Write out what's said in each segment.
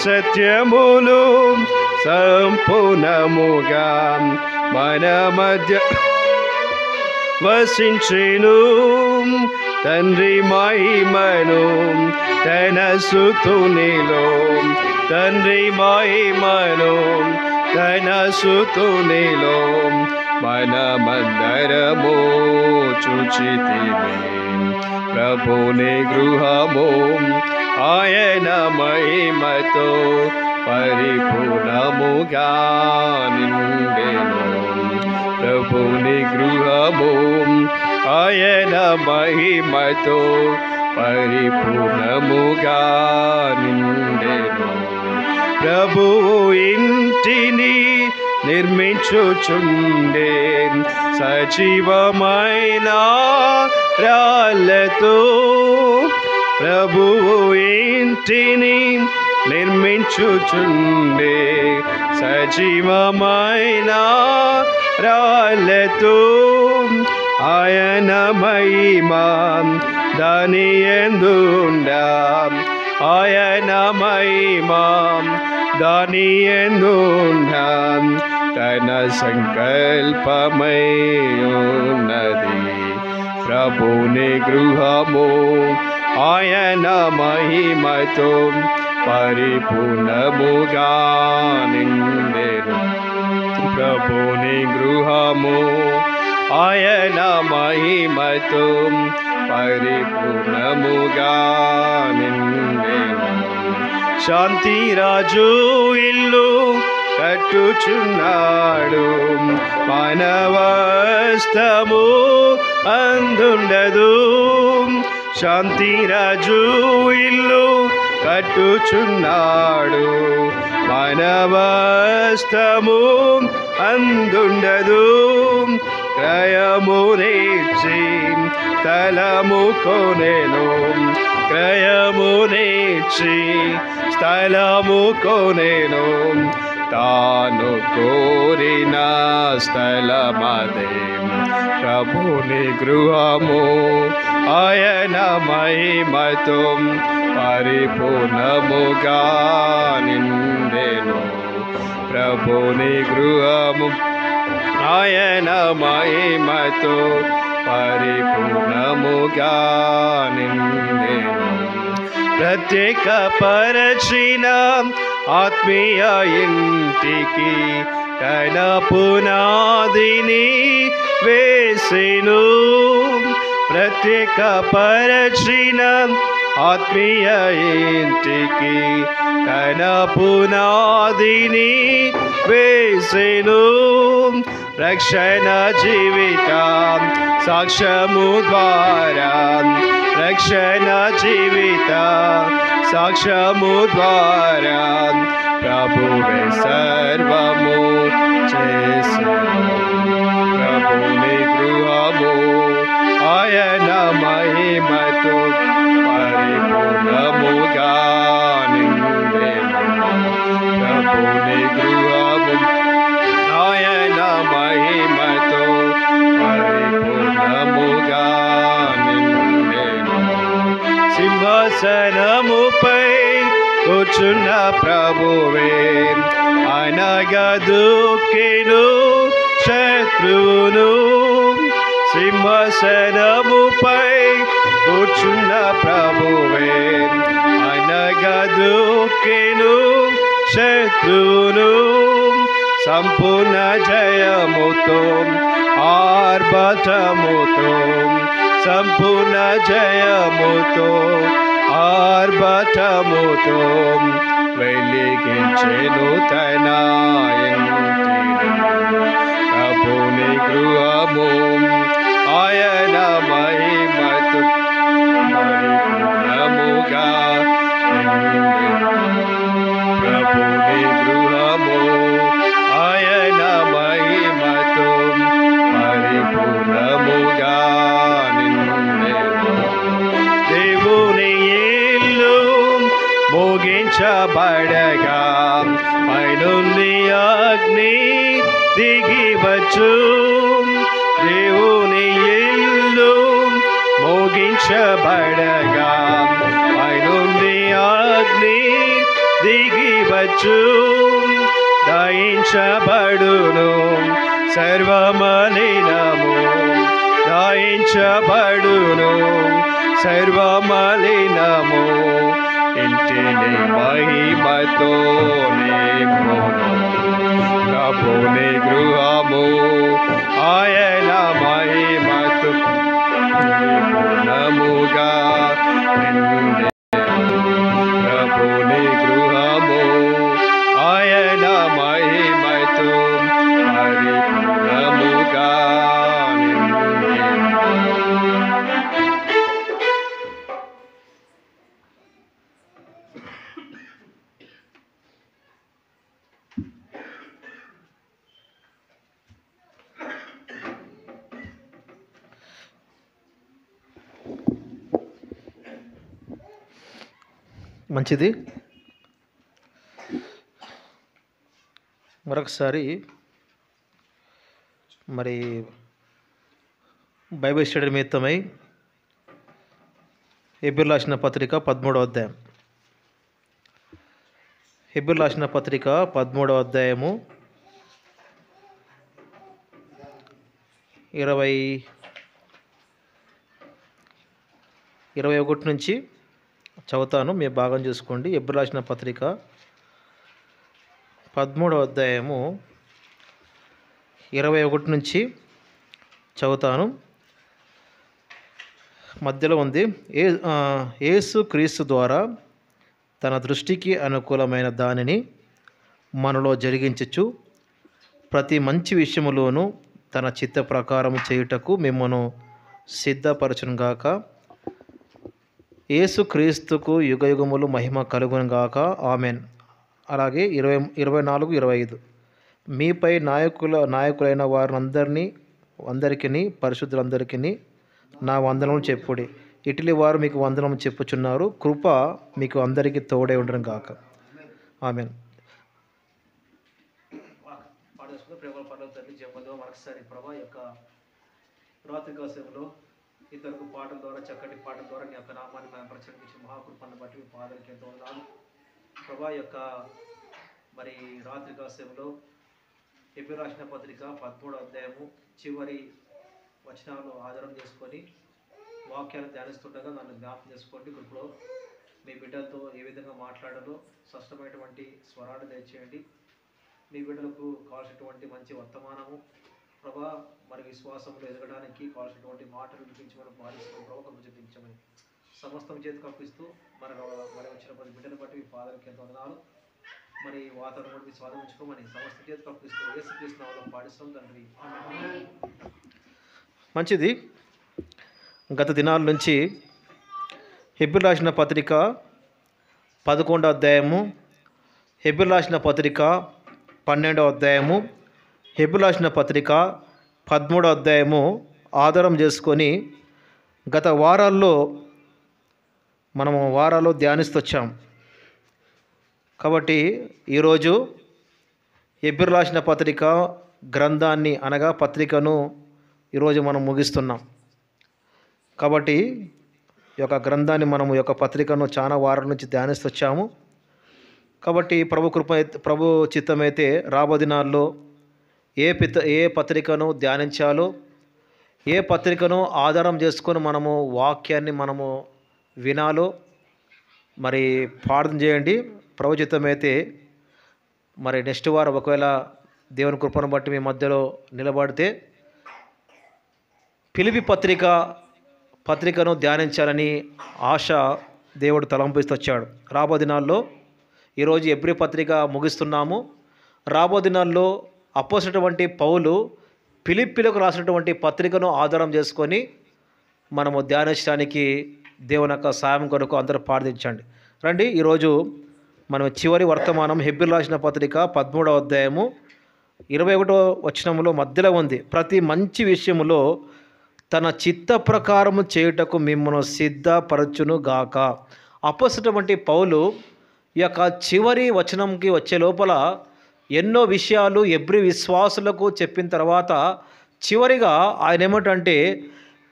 సత్యములు సంపూర్ణముగా మన మధ్య వసించెను. తండ్రి మహిమను తన సుతునిలో, తండ్రి మహిమను తన సుతునిలో మనమందరము చూచితిమి. ప్రభుని గృహము ఆయన మహిమతో పరిపూర్ణముగా నిండెను. ప్రభుని గృహము ఆయన మహిమతో పరిపూర్ణముగా నిండెను. ప్రభువు ఇంటిని నిర్మించుచుండే సజీవమైన రాళ్ళతో. ప్రభువు ఇంటిని నిర్మించుచుండే సజీవమైన రాళ్ళతో. ఆయన మహిమ దాని యందుండా, ఆయన మహిమ దాని యందుండా తన సంకల్పమై ఉన్నది. ప్రభుని గృహము ఆయన మహిమతో పరిపూర్ణముగా నిండెను. ప్రభుని గృహము ఆయన మహిమతో పరిపూర్ణముగా నిండెను. శాంతిరాజు ఇల్లు కట్టుచున్నాడు, మానవస్తము అందుండదు. శాంతిరాజు ఇల్లు కట్టుచున్నాడు, మానవస్తము అందుండదు. క్రయమునిచ్చి స్థలము కొనెను, క్రయమునిచ్చి స్థలము కొనెను. తాను కోరిన స్థలమదే ప్రభుని గృహము ఆయన మహిమతో పరిపూర్ణముగా నిండెను. ప్రభుని గృహము ఆయన మహిమతో పరిపూర్ణముగా నిండెను. ప్రత్యేక పరచిన ఆత్మీయ ఇంటికి తన పునాదిని వేసెను. ప్రత్యేక పరచిన ఆత్మీయ ఇంటికి తన పునాదిని వేసెను. రక్షణ జీవిత సాక్ష్యము ద్వారా, రక్షణ జీవిత సాక్ష్యము ద్వారా ప్రభువే సర్వము చేసెను. ప్రభుని గృహము ఆయన మహిమతో పరిపూర్ణముగా నిండెను. ప్రభుని గృహము ఆయన మహిమతో పరిపూర్ణముగా నిండెను. సింహాసనముపై కూర్చున్న ప్రభువే అనగా దుఃఖిను శత్రువును. సింహాసనముపై కూర్చున్న ప్రభువే అనగా దుఃఖిను శత్రువును. సంపూర్ణ జయముతో ఆర్భటముతో, సంపూర్ణ జయముతో ఆర్భటముతో వెలిగించెను తన ఇంటిని. ప్రభుని గృహము ఆయన మహిమతో పరిపూర్ణముగా నిండెను. ప్రభుని గృహము ఆయన మహిమతో పరిపూర్ణముగా నిండెను. దేవుని ఇల్లు మోగించబడగా పైనుండి అగ్ని దిగివచ్చు. దేవుని ఇల్లు మోగించబడగా పైనుండి అగ్ని దిగి వచ్చు దయించబడును సర్వమలినము దయించబడును సర్వమలినము ఇంటిని మహిమతో నింపును ప్రభుని గృహము ఆయన మహిమతో పూర్ణముగా నిండెను ప్రభుని గృహము ఆయన మహిమతో పరిపూర్ణముగా నిండెను. మంచిది. మరొకసారి మరి బైబిల్ స్టడీ నిమిత్తమై హెబ్రీయులకు రాసిన పత్రిక 13వ అధ్యాయం. హెబ్రీయులకు రాసిన పత్రిక 13వ అధ్యాయము 21 నుంచి చదువుతాను, మీ భాగం చూసుకోండి. హెబ్రీయులకు రాసిన పత్రిక 13వ అధ్యాయము 21 నుంచి చదువుతాను. మధ్యలో ఉంది. యేసు క్రీస్తు ద్వారా తన దృష్టికి అనుకూలమైన దానిని మనలో జరిగించచ్చు ప్రతి మంచి విషయములోనూ తన చిత్త ప్రకారం చేయుటకు మిమ్మను సిద్ధపరచును గాక. యేసు క్రీస్తుకు యుగయుగములు మహిమ కలుగును గాక. ఆమెన్. అలాగే 24-25 మీపై నాయకులైన అందరికీ పరిశుద్ధులందరికీ నా వందనము చెప్పుడి. ఇటిలి వారు మీకు వందనము చెప్పుచున్నారు. కృప మీకు అందరికీ తోడై ఉండను గాక. ఆమెన్. మరొకసారి ప్రభా యొక్క రాత్రికాల సేవలో ఇతరులకు పాటల ద్వారా, చక్కటి పాటల ద్వారా నీ యొక్క నామాన్ని మనం ప్రచురించే మహాకృపను బట్టి మీ పాదలకి ఎంతో వందనాలు ప్రభా. యొక్క మరి రాత్రికాల సేవలో హెబ్రీయులకు రాసిన పత్రిక 13వ అధ్యాయము చివరి వచనాలను ఆధారం చేసుకొని వాక్యాన్ని ధ్యానిస్తుండగా నన్ను జ్ఞాపకం చేసుకోండి. గ్రూప్లో మీ బిడ్డలతో ఏ విధంగా మాట్లాడాలో స్పష్టమైనటువంటి స్వరాలు దయచేయండి. మీ బిడ్డలకు కావాల్సినటువంటి మంచి వర్తమానము ప్రభా మరి విశ్వాసంలో ఎదగడానికి కావాల్సినటువంటి మాటలు వినిపించమని భావిస్తున్నాం. ప్రభావం చూపించమని సమస్తం చేతికి అప్పిస్తూ మరి వచ్చిన ప్రతి బిడ్డను బట్టి మీ పాదలకి ఎంతో వందనాలు. మరి వాతావరణం బట్టి స్వాధీనించుకోమని సమస్త చేతికి అప్పిస్తూ యేసుక్రీస్తు నామములో పాటిస్తాం తండ్రి. మంచిది. గత దినాల నుంచి హెబ్రీయులకు రాసిన పత్రిక 11వ అధ్యాయము, హెబ్రీయులకు రాసిన పత్రిక 12వ అధ్యాయము, హెబ్రీయులకు రాసిన పత్రిక 13వ అధ్యాయము ఆధారం చేసుకొని గత వారాల్లో ధ్యానిస్తూ వచ్చాం. కాబట్టి ఈరోజు హెబ్రీయులకు రాసిన పత్రిక గ్రంథాన్ని అనగా పత్రికను ఈరోజు మనం ముగిస్తున్నాం. కాబట్టి ఈ యొక్క గ్రంథాన్ని మనము ఈ యొక్క పత్రికను చాలా వారాల నుంచి ధ్యానిస్తూ వచ్చాము. కాబట్టి ప్రభు చిత్తమైతే రాబో దినాల్లో ఏ పత్రికను ధ్యానించాలో, ఏ పత్రికను ఆధారం చేసుకొని మనము వాక్యాన్ని మనము వినాలో మరి ప్రార్థన చేయండి. ప్రభు చిత్తమైతే మరి నెక్స్ట్ వారం ఒకవేళ దేవుని కృపను బట్టి మీ మధ్యలో నిలబడితే ఫిలిప్పీ పత్రికను ధ్యానించాలని ఆశ దేవుడు తలంపిస్తూ వచ్చాడు. రాబో దినాల్లో ఈరోజు హెబ్రీ పత్రిక ముగిస్తున్నాము. రాబో దినాల్లో అపోస్తలుడైనటువంటి పౌలు ఫిలిప్పీలకు రాసినటువంటి పత్రికను ఆధారం చేసుకొని మనము ధ్యానించడానికి దేవుని యొక్క సాయం కొరకు అందరూ ప్రార్థించండి. రండి, ఈరోజు మనం చివరి వర్తమానం హెబ్రీయులకు రాసిన పత్రిక 13వ అధ్యాయము 21వ వచనములో మధ్యలో ఉంది. ప్రతి మంచి విషయములో తన చిత్త ప్రకారము చేయుటకు మిమ్మల్ని సిద్ధపరచును గాక. అపోస్తలుడైనటువంటి పౌలు ఈ యొక్క చివరి వచనంకి వచ్చే లోపల ఎన్నో విషయాలు హెబ్రీ విశ్వాసులకు చెప్పిన తర్వాత చివరిగా ఆయన ఏమిటంటే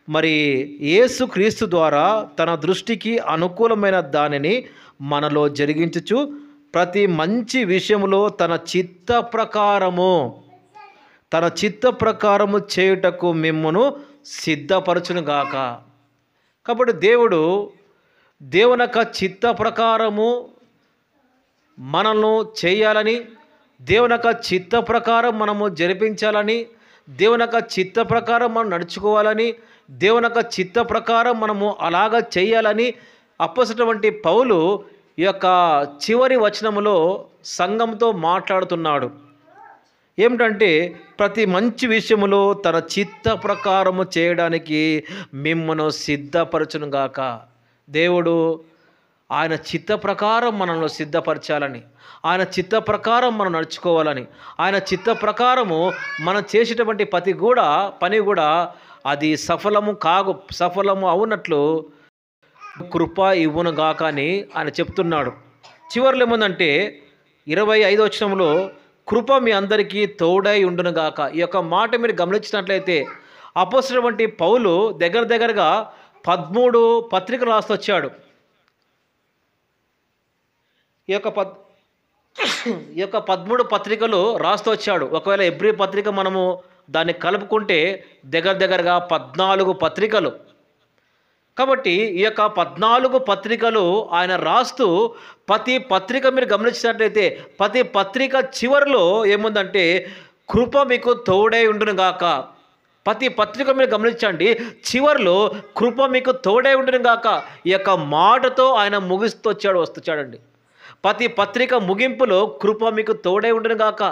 మరి యేసు క్రీస్తు ద్వారా తన దృష్టికి అనుకూలమైన దానిని మనలో జరిగించుచు ప్రతి మంచి విషయంలో తన చిత్త ప్రకారము చేయుటకు మిమ్మును సిద్ధపరచును గాక. కాబట్టి దేవుని యొక్క చిత్త ప్రకారము మనల్ని చేయాలని, దేవుని యొక్క చిత్త ప్రకారం మనము జరిపించాలని, దేవుని యొక్క చిత్త ప్రకారం మనం నడుచుకోవాలని, దేవుని యొక్క చిత్త ప్రకారం మనము అలాగా చేయాలని అప్పొస్తలుడైనటువంటి పౌలు ఈ యొక్క చివరి వచనములో సంఘంతో మాట్లాడుతున్నాడు. ఏమిటంటే ప్రతి మంచి విషయములో తన చిత్త ప్రకారము చేయడానికి మిమ్మను సిద్ధపరచును గాక. దేవుడు ఆయన చిత్త ప్రకారం మనల్ని సిద్ధపరచాలని, ఆయన చిత్త ప్రకారం మనం నడుచుకోవాలని, ఆయన చిత్త ప్రకారము మనం చేసేటువంటి పని కూడా అది సఫలము అవునట్లు కృప ఇవ్వును గాక అని ఆయన చెప్తున్నాడు. చివరిలో ఏముందంటే 25వ వచనంలో కృప మీ అందరికీ తోడై ఉండును గాక. ఈ యొక్క మాట మీరు గమనించినట్లయితే అపోస్తలుడైనటువంటి పౌలు దగ్గరగా 13 పత్రికలు రాస్తొచ్చాడు. ఈ యొక్క 13 పత్రికలు రాస్తూ వచ్చాడు. ఒకవేళ ఎబ్రీ పత్రిక మనము దాన్ని కలుపుకుంటే దగ్గరగా 14 పత్రికలు. కాబట్టి ఈ యొక్క 14 పత్రికలు ఆయన రాస్తూ ప్రతి పత్రిక మీరు గమనించినట్లయితే ప్రతి పత్రిక చివరిలో ఏముందంటే కృప మీకు తోడై ఉండును గాక. ప్రతి పత్రిక మీరు గమనించండి, చివరిలో కృప మీకు తోడై ఉండును గాక. ఈ యొక్క మాటతో ఆయన వస్తాడండి. ప్రతి పత్రిక ముగింపులో కృప మీకు తోడై ఉండును గాక.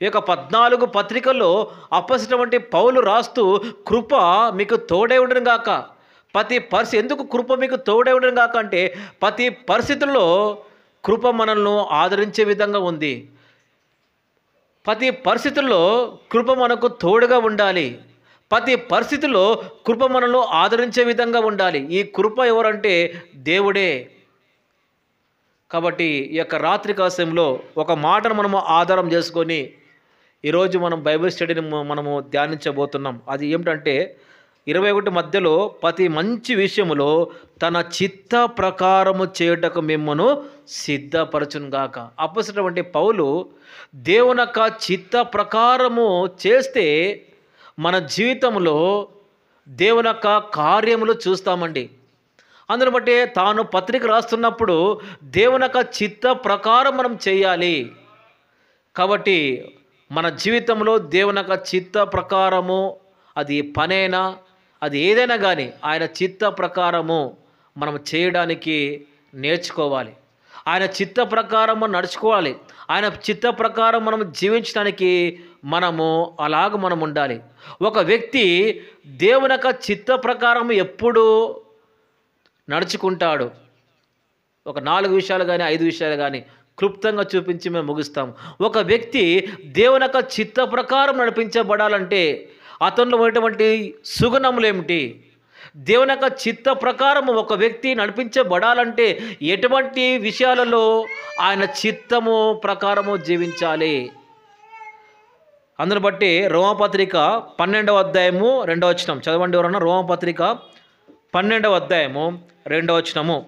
ఈ యొక్క 14 పత్రికల్లో అప్పొస్తలుడైనటువంటి పౌలు రాస్తూ కృప మీకు తోడై ఉండును గాక. ఎందుకు కృప మీకు తోడై ఉండును గాక అంటే ప్రతి పరిస్థితుల్లో కృప మనల్ని ఆదరించే విధంగా ఉంది. ప్రతి పరిస్థితుల్లో కృప మనకు తోడుగా ఉండాలి. ప్రతి పరిస్థితుల్లో కృప మనల్ని ఆదరించే విధంగా ఉండాలి. ఈ కృప ఎవరంటే దేవుడే. కాబట్టి ఈ యొక్క రాత్రి కాలంలో ఒక మాటను మనము ఆధారం చేసుకొని ఈరోజు మనం బైబిల్ స్టడీని మనము ధ్యానించబోతున్నాం. అది ఏమిటంటే 21 మధ్యలో ప్రతి మంచి విషయములో తన చిత్త ప్రకారము చేయుటకు మిమ్మను సిద్ధపరచును గాక. అప్పొస్తలుడైనటువంటి పౌలు దేవుని యొక్క చిత్త ప్రకారము చేస్తే మన జీవితంలో దేవుని యొక్క కార్యములు చూస్తామండి. అందును బట్టి తాను పత్రిక రాస్తున్నప్పుడు దేవుని యొక్క చిత్త ప్రకారం మనం చేయాలి. కాబట్టి మన జీవితంలో దేవుని యొక్క చిత్త ప్రకారము అది పనైనా అది ఏదైనా కానీ ఆయన చిత్త ప్రకారము మనం చేయడానికి నేర్చుకోవాలి. ఆయన చిత్త ప్రకారం మనం నడుచుకోవాలి. ఆయన చిత్త ప్రకారం మనం జీవించడానికి మనం ఉండాలి. ఒక వ్యక్తి దేవుని యొక్క చిత్త ప్రకారం ఎప్పుడు నడుచుకుంటాడు? ఒక 4 విషయాలు కానీ 5 విషయాలు కానీ క్లుప్తంగా చూపించి మేము ముగిస్తాము. ఒక వ్యక్తి దేవుని యొక్క చిత్త ప్రకారం నడిపించబడాలంటే అతనిలో ఉన్నటువంటి సుగుణములు ఏమిటి? దేవుని యొక్క చిత్త ప్రకారం ఒక వ్యక్తి నడిపించబడాలంటే ఎటువంటి విషయాలలో ఆయన చిత్తము ప్రకారము జీవించాలి? అందును బట్టి రోమపత్రిక 12వ అధ్యాయము 2వ వచనం చదవండి ఎవరన్నా. రోమపత్రిక 12వ అధ్యాయము 2వ వచనము.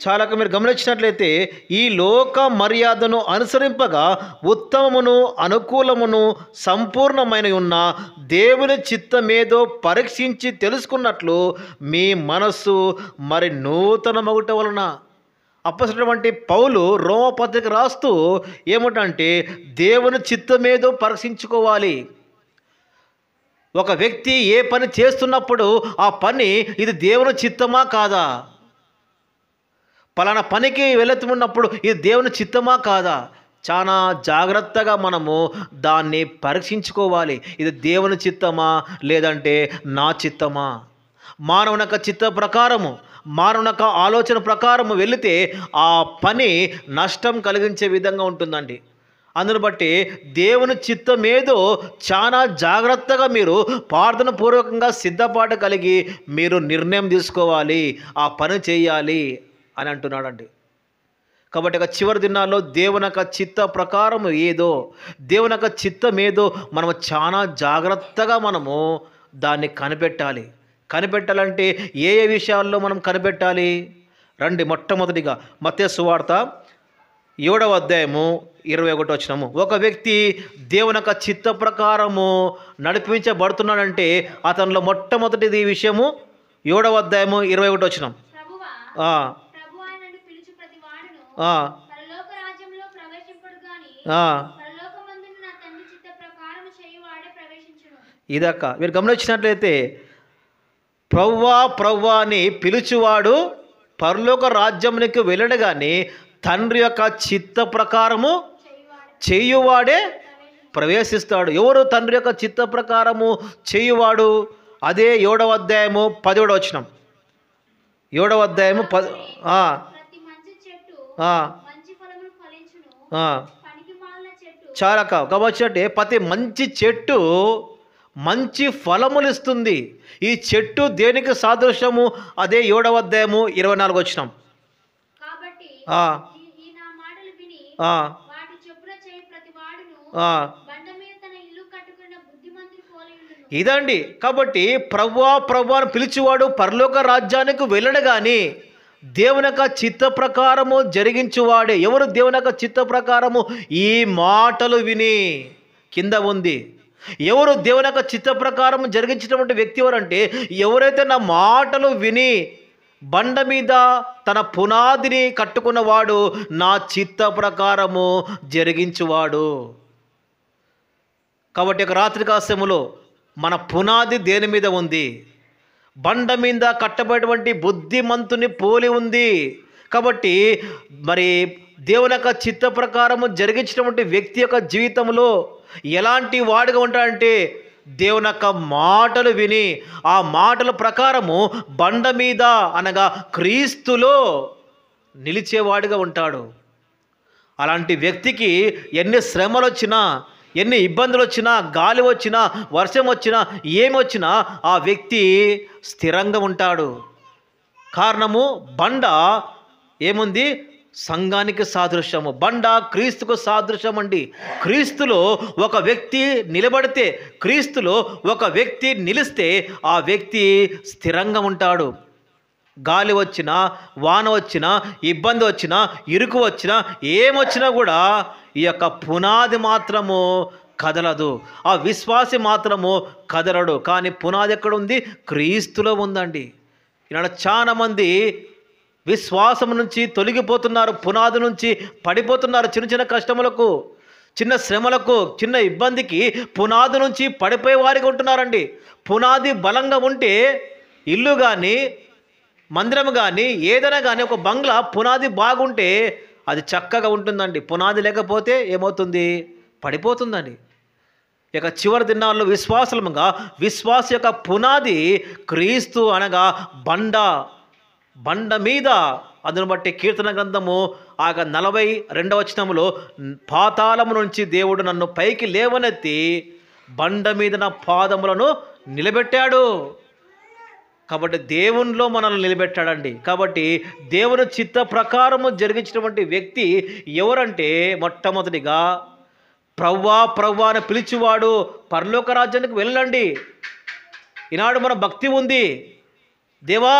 చాలాక మీరు గమనించినట్లయితే ఈ లోక మర్యాదను అనుసరింపగా ఉత్తమమును అనుకూలమును సంపూర్ణమైన ఉన్న దేవుని చిత్తమేదో పరీక్షించి తెలుసుకున్నట్లు మీ మనస్సు మరి నూతన మగుట వలన. అప్పొస్తలుడైనటువంటి పౌలు రోమపత్రిక రాస్తూ ఏమిటంటే దేవుని చిత్తమేదో పరీక్షించుకోవాలి. ఒక వ్యక్తి ఏ పని చేస్తున్నప్పుడు ఆ పని ఇది దేవుని చిత్తమా కాదా? పలానా పనికి వెళుతున్నప్పుడు ఇది దేవుని చిత్తమా కాదా? చాలా జాగ్రత్తగా మనము దాన్ని పరీక్షించుకోవాలి. ఇది దేవుని చిత్తమా లేదంటే నా చిత్తమా? మానవుని యొక్క చిత్త ప్రకారము, మానవుని యొక్క ఆలోచన ప్రకారము వెళితే ఆ పని నష్టం కలిగించే విధంగా ఉంటుందండి. అందును బట్టి దేవుని చిత్తమేదో చాలా జాగ్రత్తగా మీరు ప్రార్థన పూర్వకంగా సిద్ధపాటు కలిగి మీరు నిర్ణయం తీసుకోవాలి, ఆ పని చేయాలి అని అంటున్నాడండి. కాబట్టి ఇక చివరి దినాల్లో దేవుని యొక్క చిత్త ప్రకారం ఏదో, దేవుని యొక్క చిత్తం ఏదో మనం చాలా జాగ్రత్తగా మనము దాన్ని కనిపెట్టాలి. కనిపెట్టాలంటే ఏ ఏ విషయాల్లో మనం కనిపెట్టాలి? రండి, మొట్టమొదటిగా మత్తయి సువార్త 7వ అధ్యాయము 21 వచనము. ఒక వ్యక్తి దేవుని యొక్క చిత్త ప్రకారము నడిపించబడుతున్నాడంటే అతనిలో మొట్టమొదటిది ఈ విషయము 7వ అధ్యాయము 21 వచనం. ప్రభువా ఆ, ప్రభువా నన్ను పిలుచు ప్రతి వాడును ఆ, పరలోక రాజ్యంలో ప్రవేశింపడు గాని ఆ. పరలోకమందున నా తండ్రి చిత్త ప్రకారం చేయువాడే ప్రవేశించును. ఇదక్క మీరు గమనించినట్లయితే ప్రవ్వా ప్రవ్వా అని పిలుచువాడు పరలోక రాజ్యానికి వెళ్ళడు కానీ తండ్రి యొక్క చిత్త ప్రకారము చేయువాడే చేయువాడే ప్రవేశిస్తాడు. ఎవరు తండ్రి యొక్క చిత్త ప్రకారము చేయువాడు? అదే 7వ అధ్యాయము 17వ వచనం. 7వ అధ్యాయము ప్రతి మంచి చెట్టు ఆ, మంచి ఫలములు ఫలించును, ఆ. పనికి మాలిన చెట్టు చాలా కాబట్టి ప్రతి మంచి చెట్టు మంచి ఫలములు ఇస్తుంది. ఈ చెట్టు దేనికి సాదృశ్యము? అదే 7వ అధ్యాయము 24 వచనం. కాబట్టి ఆ, ఈ నా మాటలు విని ఆ, వాటి చొప్పున చేయి ప్రతి వాడును ఆ. బండ మీద తన ఇల్లు కట్టుకున్న బుద్ధిమంతుని పోలియుండును. ఇదండి. కాబట్టి ప్రభువా ప్రభువా అని పిలిచేవాడు పరలోక రాజ్యానికి వెళ్ళడు కానీ దేవుని యొక్క చిత్త ప్రకారము జరిగించువాడే. ఎవరు దేవుని యొక్క చిత్త ప్రకారము? ఈ మాటలు విని కింద ఉంది. ఎవరు దేవుని యొక్క చిత్త ప్రకారం జరిగించినటువంటి వ్యక్తి ఎవరంటే ఎవరైతే నా మాటలు విని బండ మీద తన పునాదిని కట్టుకున్నవాడు నా చిత్త ప్రకారము జరిగించువాడు. కాబట్టి ఒక రాత్రి కాస్యములో మన పునాది దేని మీద ఉంది? బండ మీద కట్టబడినటువంటి బుద్ధిమంతుని పోలి ఉంది. కాబట్టి మరి దేవుని యొక్క చిత్త ప్రకారము జరిగించినటువంటి వ్యక్తి యొక్క జీవితంలో ఎలాంటి వాడిగా ఉంటాడంటే దేవుని యొక్క మాటలు విని ఆ మాటల ప్రకారము బండ మీద అనగా క్రీస్తులో నిలిచేవాడిగా ఉంటాడు. అలాంటి వ్యక్తికి ఎన్ని శ్రమలు వచ్చినా, ఎన్ని ఇబ్బందులు వచ్చినా, గాలి వచ్చినా, వర్షం వచ్చినా, ఏమొచ్చినా ఆ వ్యక్తి స్థిరంగా ఉంటాడు. కారణము బండ ఏముంది? సంఘానికి సాదృశ్యము. బండ క్రీస్తుకు సాదృశ్యం అండి. క్రీస్తులో ఒక వ్యక్తి నిలబడితే, క్రీస్తులో ఒక వ్యక్తి నిలిస్తే ఆ వ్యక్తి స్థిరంగా ఉంటాడు. గాలి వచ్చినా, వాన వచ్చినా, ఇబ్బంది వచ్చినా, ఇరుకు వచ్చినా, ఏమొచ్చినా కూడా ఈ యొక్క పునాది మాత్రము కదలదు. ఆ విశ్వాసి మాత్రము కదలడు. కానీ పునాది ఎక్కడ ఉంది? క్రీస్తులో ఉందండి. ఈనాడు చాలామంది విశ్వాసం నుంచి తొలగిపోతున్నారు, పునాది నుంచి పడిపోతున్నారు. చిన్న చిన్న కష్టములకు, చిన్న శ్రమలకు, చిన్న ఇబ్బందికి పునాది నుంచి పడిపోయే వారికి ఉంటున్నారండి. పునాది బలంగా ఉంటే ఇల్లు కానీ, మందిరం కానీ, ఏదైనా కానీ, ఒక బంగ్లా పునాది బాగుంటే అది చక్కగా ఉంటుందండి. పునాది లేకపోతే ఏమవుతుంది? పడిపోతుందండి. ఇక చివరి దినాల్లో విశ్వాస యొక్క పునాది క్రీస్తు అనగా బండ మీద. అందును బట్టి కీర్తన గ్రంథము 42వ వచనములో పాతాళము నుంచి దేవుడు నన్ను పైకి లేవనెత్తి బండ మీద నా పాదములను నిలబెట్టాడు. కాబట్టి దేవునిలో మనల్ని నిలబెట్టాడండి. కాబట్టి దేవుని చిత్త ప్రకారము జరిగించినటువంటి వ్యక్తి ఎవరంటే మొట్టమొదటిగా ప్రవ్వా ప్రవ్వా అని పిలిచేవాడు పరలోక రాజ్యానికి వెళ్ళండి. ఈనాడు మన భక్తి ఉంది. దేవా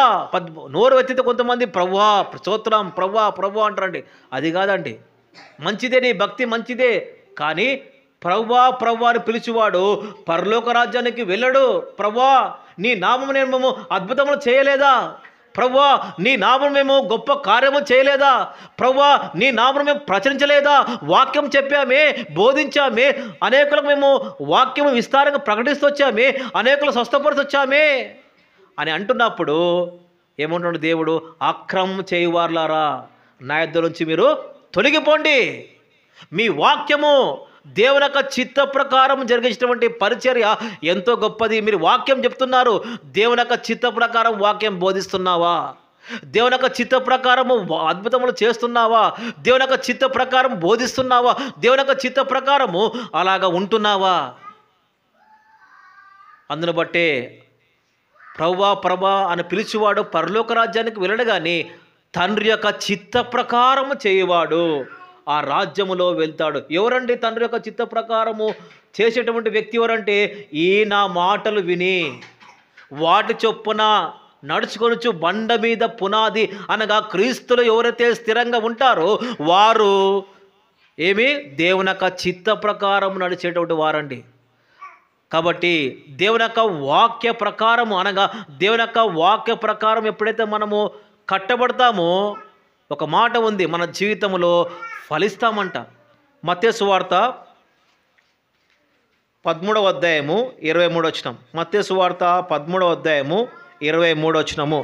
నోరు ఎత్తితే కొంతమంది ప్రవ్వా స్తోత్రం ప్రవ్వా ప్రవ్వా అంటారండి. అది కాదండి. మంచిదే, నీ భక్తి మంచిదే. కానీ ప్రవ్వా ప్రవ్వా అని పిలిచేవాడు పరలోక రాజ్యానికి వెళ్ళడు. ప్రవ్వా నీ నామము మేము అద్భుతములు చేయలేదా? ప్రవ్వా నీ నామం మేము గొప్ప కార్యము చేయలేదా? ప్రవ్వా నీ నామం మేము ప్రచురించలేదా? వాక్యం చెప్పామే, బోధించామే, అనేకులకు మేము వాక్యము విస్తారంగా ప్రకటిస్తూ వచ్చామే, అనేకులు స్వస్థపరుస్తూ వచ్చామే అని అంటున్నప్పుడు ఏమంటున్నాడు దేవుడు? అక్రమం చేయువారులారా నా యొద్ద నుంచి మీరు తొలగిపోండి. మీ వాక్యము దేవుని యొక్క చిత్త ప్రకారం జరిగించినటువంటి పరిచర్య ఎంతో గొప్పది. మీరు వాక్యం చెప్తున్నారు, దేవుని యొక్క చిత్త ప్రకారం వాక్యం బోధిస్తున్నావా? దేవుని యొక్క చిత్త ప్రకారము అద్భుతములు చేస్తున్నావా? దేవుని యొక్క చిత్త ప్రకారం బోధిస్తున్నావా? దేవుని యొక్క చిత్త ప్రకారము అలాగా ఉంటున్నావా? అందును బట్టే ప్రవ్వా ప్రభా అని పిలిచేవాడు పరలోక రాజ్యానికి వెళ్ళడు కానీ తండ్రి యొక్క చిత్త ప్రకారము చేయవాడు ఆ రాజ్యములో వెళ్తాడు. ఎవరండి తండ్రి యొక్క చిత్త ప్రకారము చేసేటువంటి వ్యక్తి ఎవరంటే, ఈ నా మాటలు విని వాటి చొప్పున నడుచుకొనుచు బండ మీద పునాది అనగా క్రీస్తులు ఎవరైతే స్థిరంగా ఉంటారో వారు ఏమి దేవుని యొక్క చిత్త ప్రకారం నడిచేటువంటి వారండి. కాబట్టి దేవుని యొక్క వాక్య ప్రకారము అనగా దేవుని యొక్క వాక్య ప్రకారం ఎప్పుడైతే మనము కట్టబడతామో ఒక మాట ఉంది, మన జీవితంలో ఫలిస్తామంట. మత్తయి సువార్త 13వ అధ్యాయము 23వ వచనం. మత్తయి సువార్త 13వ అధ్యాయము 23వ వచనము.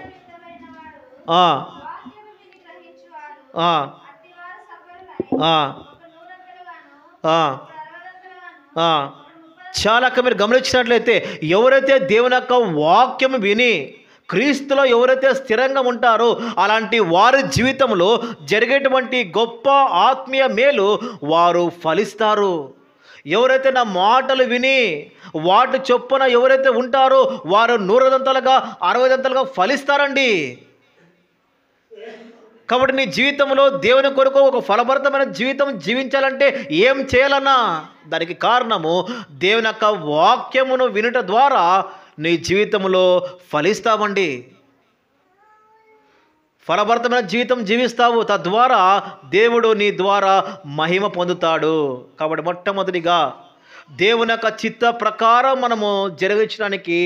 చాలా మీరు గమనించినట్లయితే ఎవరైతే దేవుని యొక్క వాక్యం విని క్రీస్తులో ఎవరైతే స్థిరంగా ఉంటారో అలాంటి వారి జీవితంలో జరిగేటువంటి గొప్ప ఆత్మీయ మేలు వారు ఫలిస్తారు. ఎవరైతే నా మాటలు విని వాటి చొప్పున ఎవరైతే ఉంటారో వారు 100దంతలుగా 60దంతలుగా ఫలిస్తారండి. కాబట్టి నీ జీవితంలో దేవుని కొరకు ఒక ఫలభరితమైన జీవితం జీవించాలంటే ఏం చేయాలన్నా దానికి కారణము దేవుని యొక్క వాక్యమును వినుట ద్వారా నీ జీవితంలో ఫలిస్తామండి. ఫలభరితమైన జీవితం జీవిస్తావు, తద్వారా దేవుడు నీ ద్వారా మహిమ పొందుతాడు. కాబట్టి మొట్టమొదటిగా దేవుని యొక్క చిత్త ప్రకారం మనము జరిగించడానికి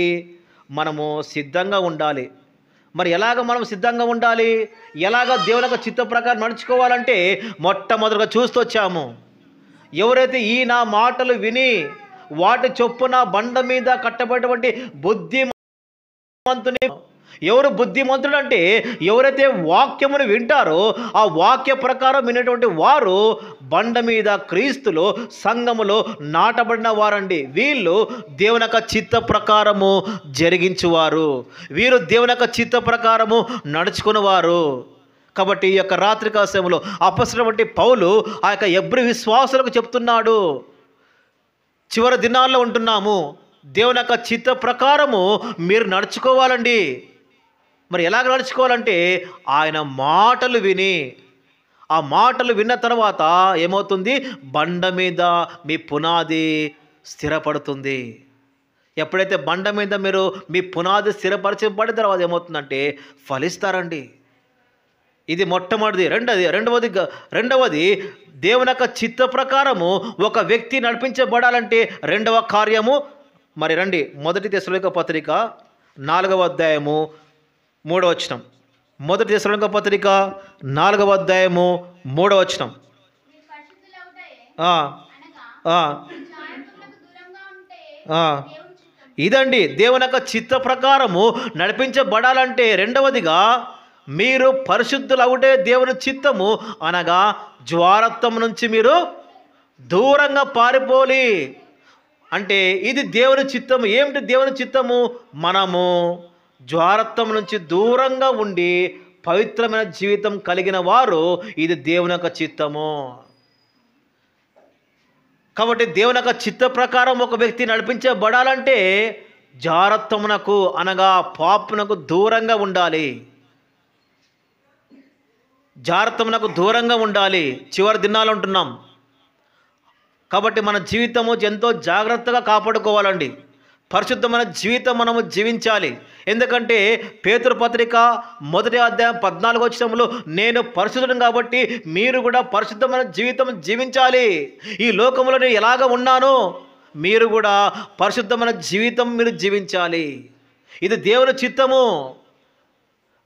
మనము సిద్ధంగా ఉండాలి. మరి ఎలాగ మనం సిద్ధంగా ఉండాలి, ఎలాగ దేవుని యొక్క చిత్త ప్రకారం నడుచుకోవాలంటే మొట్టమొదటిగా చూస్తూ వచ్చాము. ఎవరైతే ఈ నా మాటలు విని వాటి చొప్పున బండ మీద కట్టబడినటువంటి బుద్ధిమంతుని, ఎవరు బుద్ధిమంతుడు అంటే ఎవరైతే వాక్యమును వింటారో ఆ వాక్య ప్రకారం వినేటువంటి వారు బండ మీద క్రీస్తులో సంఘములో నాటబడిన వారండి. వీళ్ళు దేవుని యొక్క చిత్త ప్రకారము జరిగించువారు, వీరు దేవుని యొక్క చిత్త ప్రకారము నడుచుకునేవారు. కాబట్టి ఈ యొక్క రాత్రికాల సమయంలో అపొస్తలుడైన పౌలు ఆ యొక్క హెబ్రీ విశ్వాసులకు చెప్తున్నాడు, చివరి దినాల్లో ఉంటున్నాము, దేవుని యొక్క చిత్త ప్రకారము మీరు నడుచుకోవాలండి. మరి ఎలాగ నడుచుకోవాలంటే ఆయన మాటలు విని, ఆ మాటలు విన్న తర్వాత ఏమవుతుంది, బండ మీద మీ పునాది స్థిరపడుతుంది. ఎప్పుడైతే బండ మీద మీరు మీ పునాది స్థిరపరచబడిన తర్వాత ఏమవుతుందంటే ఫలిస్తారండి. ఇది మొట్టమొదటిది. రెండవది దేవుని యొక్క చిత్త ప్రకారము ఒక వ్యక్తి నడిపించబడాలంటే రెండవ కార్యము. మరి రండి, 1 తెస్సలోనిక పత్రిక 4వ అధ్యాయము 3వ వచనం. 1 తెస్సలోనిక పత్రిక 4వ అధ్యాయము 3వ వచనం. ఇదండి దేవుని యొక్క చిత్త ప్రకారము నడిపించబడాలంటే రెండవదిగా మీరు పరిశుద్ధులవుటే దేవుని చిత్తము అనగా జ్వారత్వం నుంచి మీరు దూరంగా పారిపోలి. అంటే ఇది దేవుని చిత్తము. ఏమిటి దేవుని చిత్తము? మనము జ్వారత్వం నుంచి దూరంగా ఉండి పవిత్రమైన జీవితం కలిగిన వారు, ఇది దేవుని యొక్క చిత్తము. కాబట్టి దేవుని యొక్క చిత్త ప్రకారం ఒక వ్యక్తి నడిపించబడాలంటే జారత్వమునకు అనగా పాపునకు దూరంగా ఉండాలి, జారత్వమునకు దూరంగా ఉండాలి. చివరి దినాలు ఉంటున్నాం కాబట్టి మన జీవితము ఎంతో జాగ్రత్తగా కాపాడుకోవాలండి. పరిశుద్ధమైన జీవితం మనము జీవించాలి. ఎందుకంటే పేతురు పత్రిక 1వ అధ్యాయం 14వ వచనంలో నేను పరిశుద్ధుడు కాబట్టి మీరు కూడా పరిశుద్ధమైన జీవితం జీవించాలి. ఈ లోకంలో నేను ఎలాగ ఉన్నానో మీరు కూడా పరిశుద్ధమైన జీవితం మీరు జీవించాలి. ఇది దేవుని చిత్తము.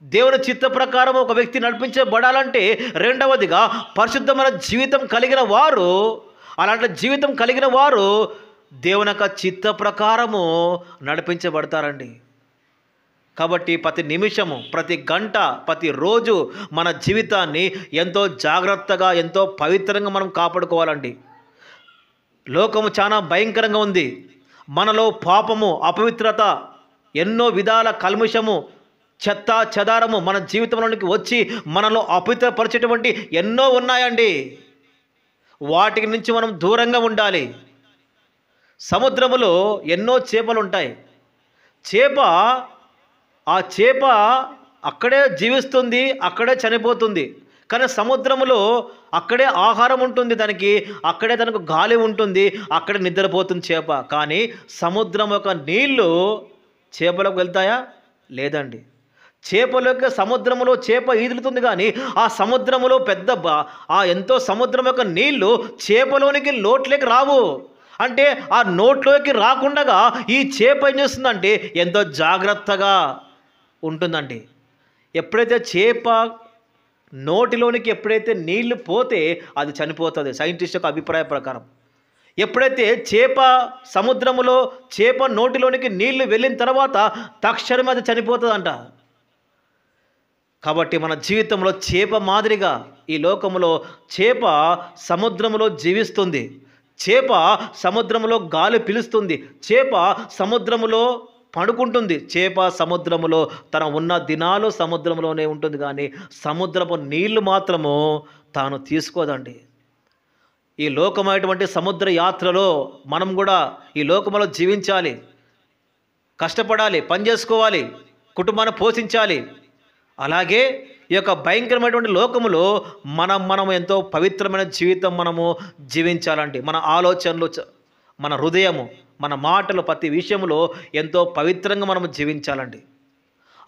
దేవుని చిత్త ప్రకారం ఒక వ్యక్తి నడిపించబడాలంటే రెండవదిగా పరిశుద్ధమైన జీవితం కలిగిన వారు, అలాంటి జీవితం కలిగిన వారు దేవుని యొక్క చిత్త ప్రకారము నడిపించబడతారండి. కాబట్టి ప్రతి నిమిషము, ప్రతి గంట, ప్రతిరోజు మన జీవితాన్ని ఎంతో జాగ్రత్తగా, ఎంతో పవిత్రంగా మనం కాపాడుకోవాలండి. లోకము చాలా భయంకరంగా ఉంది. మనలో పాపము, అపవిత్రత, ఎన్నో విధాల కల్ముషము, చెత్త చెదారము మన జీవితంలోనికి వచ్చి మనలో అపవిత్రపరిచేటువంటి ఎన్నో ఉన్నాయండి. వాటి నుంచి మనం దూరంగా ఉండాలి. సముద్రములో ఎన్నో చేపలు ఉంటాయి. ఆ చేప అక్కడే జీవిస్తుంది, అక్కడే చనిపోతుంది. కానీ సముద్రములో అక్కడే ఆహారం ఉంటుంది దానికి, అక్కడే తనకు గాలి ఉంటుంది, అక్కడే నిద్రపోతుంది చేప. కానీ సముద్రం యొక్క నీళ్లు చేపలకు వెళ్తాయా? లేదండి. చేపలోకి సముద్రములో చేప ఈదులుతుంది, కానీ ఆ సముద్రములో ఎంతో సముద్రం యొక్క నీళ్లు చేపలోనికి నోట్లోకి రావు. అంటే ఆ నోట్లోకి రాకుండా ఈ చేప ఏం చేస్తుందంటే ఎంతో జాగ్రత్తగా ఉంటుందండి. ఎప్పుడైతే చేప నోటిలోనికి ఎప్పుడైతే నీళ్లు పోతే అది చనిపోతుంది సైంటిస్ట్ యొక్క అభిప్రాయ ప్రకారం. ఎప్పుడైతే చేప సముద్రములో చేప నోటిలోనికి నీళ్లు వెళ్ళిన తర్వాత తక్షణం అది చనిపోతుందంట. కాబట్టి మన జీవితంలో చేప మాదిరిగా ఈ లోకంలో చేప సముద్రములో జీవిస్తుంది, చేప సముద్రములో గాలి పీలుస్తుంది, చేప సముద్రములో పడుకుంటుంది, చేప సముద్రములో తన ఉన్న దినాలు సముద్రంలోనే ఉంటుంది, కానీ సముద్రపు నీళ్లు మాత్రము తాను తీసుకోదండి. ఈ లోకమైనటువంటి సముద్ర యాత్రలో మనం కూడా ఈ లోకంలో జీవించాలి, కష్టపడాలి, పని చేసుకోవాలి, కుటుంబాన్ని పోషించాలి. అలాగే ఈ యొక్క భయంకరమైనటువంటి లోకములో మనం ఎంతో పవిత్రమైన జీవితం మనము జీవించాలండి. మన ఆలోచనలు, మన హృదయము, మన మాటలు, ప్రతి విషయంలో ఎంతో పవిత్రంగా మనము జీవించాలండి.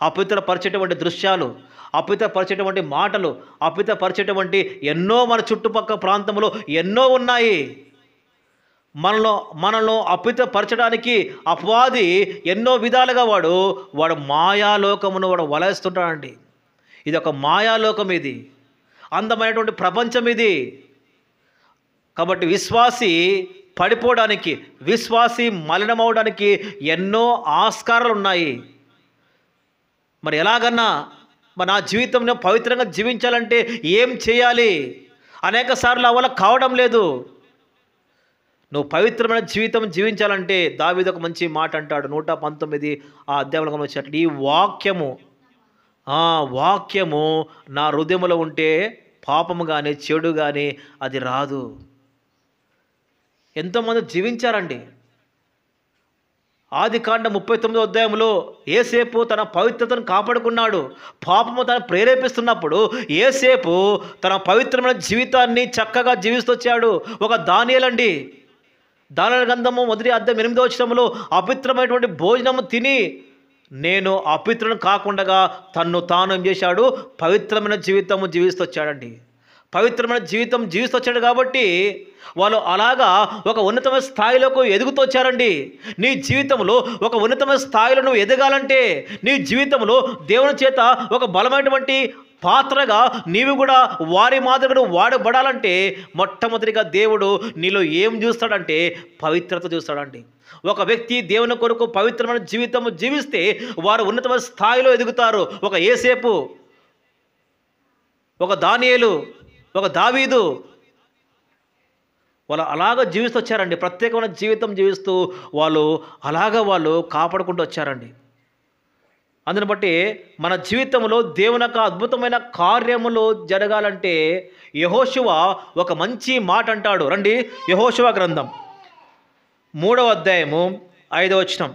అపవిత్రపరిచేటువంటి దృశ్యాలు, అపవిత్రపరిచేటువంటి మాటలు, అపవిత్రపరిచేటువంటి ఎన్నో మన చుట్టుపక్కల ప్రాంతంలో ఎన్నో ఉన్నాయి. మనలో అపవిత్రపరచడానికి అపవాది ఎన్నో విధాలుగా వాడు మాయాలోకమును వలయిస్తుంటాడండి. ఇది ఒక మాయాలోకం, ఇది అందమైనటువంటి ప్రపంచం ఇది. కాబట్టి విశ్వాసి పడిపోవడానికి, విశ్వాసి మలినమవడానికి ఎన్నో ఆస్కారాలు ఉన్నాయి. మరి ఎలాగన్నా నా జీవితంలో పవిత్రంగా జీవించాలంటే ఏం చేయాలి? అనేక సార్లు అవ్వాల కావడం లేదు. నువ్వు పవిత్రమైన జీవితం జీవించాలంటే దావీదు ఒక మంచి మాట అంటాడు, 119 ఆ అధ్యాయంలో వచ్చేటట్టు, ఈ వాక్యము నా హృదయంలో ఉంటే పాపము కానీ చెడు కానీ అది రాదు. ఎంతోమంది జీవించారండి. ఆదికాండం 39వ అధ్యాయంలో యోసేపు తన పవిత్రతను కాపాడుకున్నాడు. పాపము తను ప్రేరేపిస్తున్నప్పుడు యోసేపు తన పవిత్రమైన జీవితాన్ని చక్కగా జీవిస్తొచ్చాడు. ఒక దానియేలండి, దానియేలు గ్రంథము 1వ అధ్యాయం 8వ వచనంలో అపవిత్రమైనటువంటి భోజనము తిని నేను అపవిత్రులను కాకుండా తన్ను తాను ఏం చేశాడు? పవిత్రమైన జీవితము జీవిస్తొచ్చాడండి. పవిత్రమైన జీవితం జీవిస్తొచ్చాడు కాబట్టి వాళ్ళు అలాగా ఒక ఉన్నతమైన స్థాయిలోకి ఎదుగుతూ వచ్చారండి. నీ జీవితంలో ఒక ఉన్నతమైన స్థాయిలో నువ్వు ఎదగాలంటే, నీ జీవితంలో దేవుని చేత ఒక బలమైనటువంటి పాత్రగా నీవు కూడా వారి మాదిరిగా వాడబడాలంటే మొట్టమొదటిగా దేవుడు నీలో ఏం చూస్తాడంటే పవిత్రత చూస్తాడండి. ఒక వ్యక్తి దేవుని కొరకు పవిత్రమైన జీవితం జీవిస్తే వారు ఉన్నతమైన స్థాయిలో ఎదుగుతారు. ఒక యోసేపు, ఒక దానియేలు, ఒక దావీదు వాళ్ళు అలాగ జీవిస్తూ వచ్చారండి. ప్రత్యేకమైన జీవితం జీవిస్తూ వాళ్ళు కాపాడుకుంటూ వచ్చారండి. అందుని బట్టి మన జీవితంలో దేవుని యొక్క అద్భుతమైన కార్యములు జరగాలంటే యెహోషువ ఒక మంచి మాట అంటాడు. రండి, యెహోషువ గ్రంథం 3వ అధ్యాయము 5వ వచనం.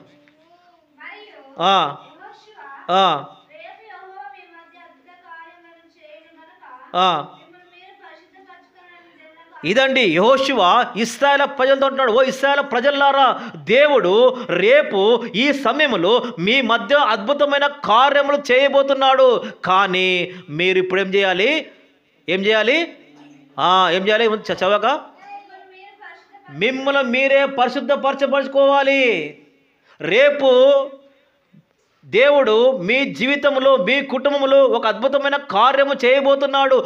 ఇదండి యెహోషువ ఇశ్రాయేలు ప్రజలతో అంటున్నాడు, ఓ ఇశ్రాయేలు ప్రజలారా, దేవుడు రేపు ఈ సమయంలో మీ మధ్య అద్భుతమైన కార్యములు చేయబోతున్నాడు. కానీ మీరు ఇప్పుడు ఏం చేయాలి? ఏం చేయాలి? చదవక మిమ్మల్ని మీరే పరిశుద్ధపరచుకోవాలి. రేపు దేవుడు మీ జీవితంలో, మీ కుటుంబంలో ఒక అద్భుతమైన కార్యము చేయబోతున్నాడు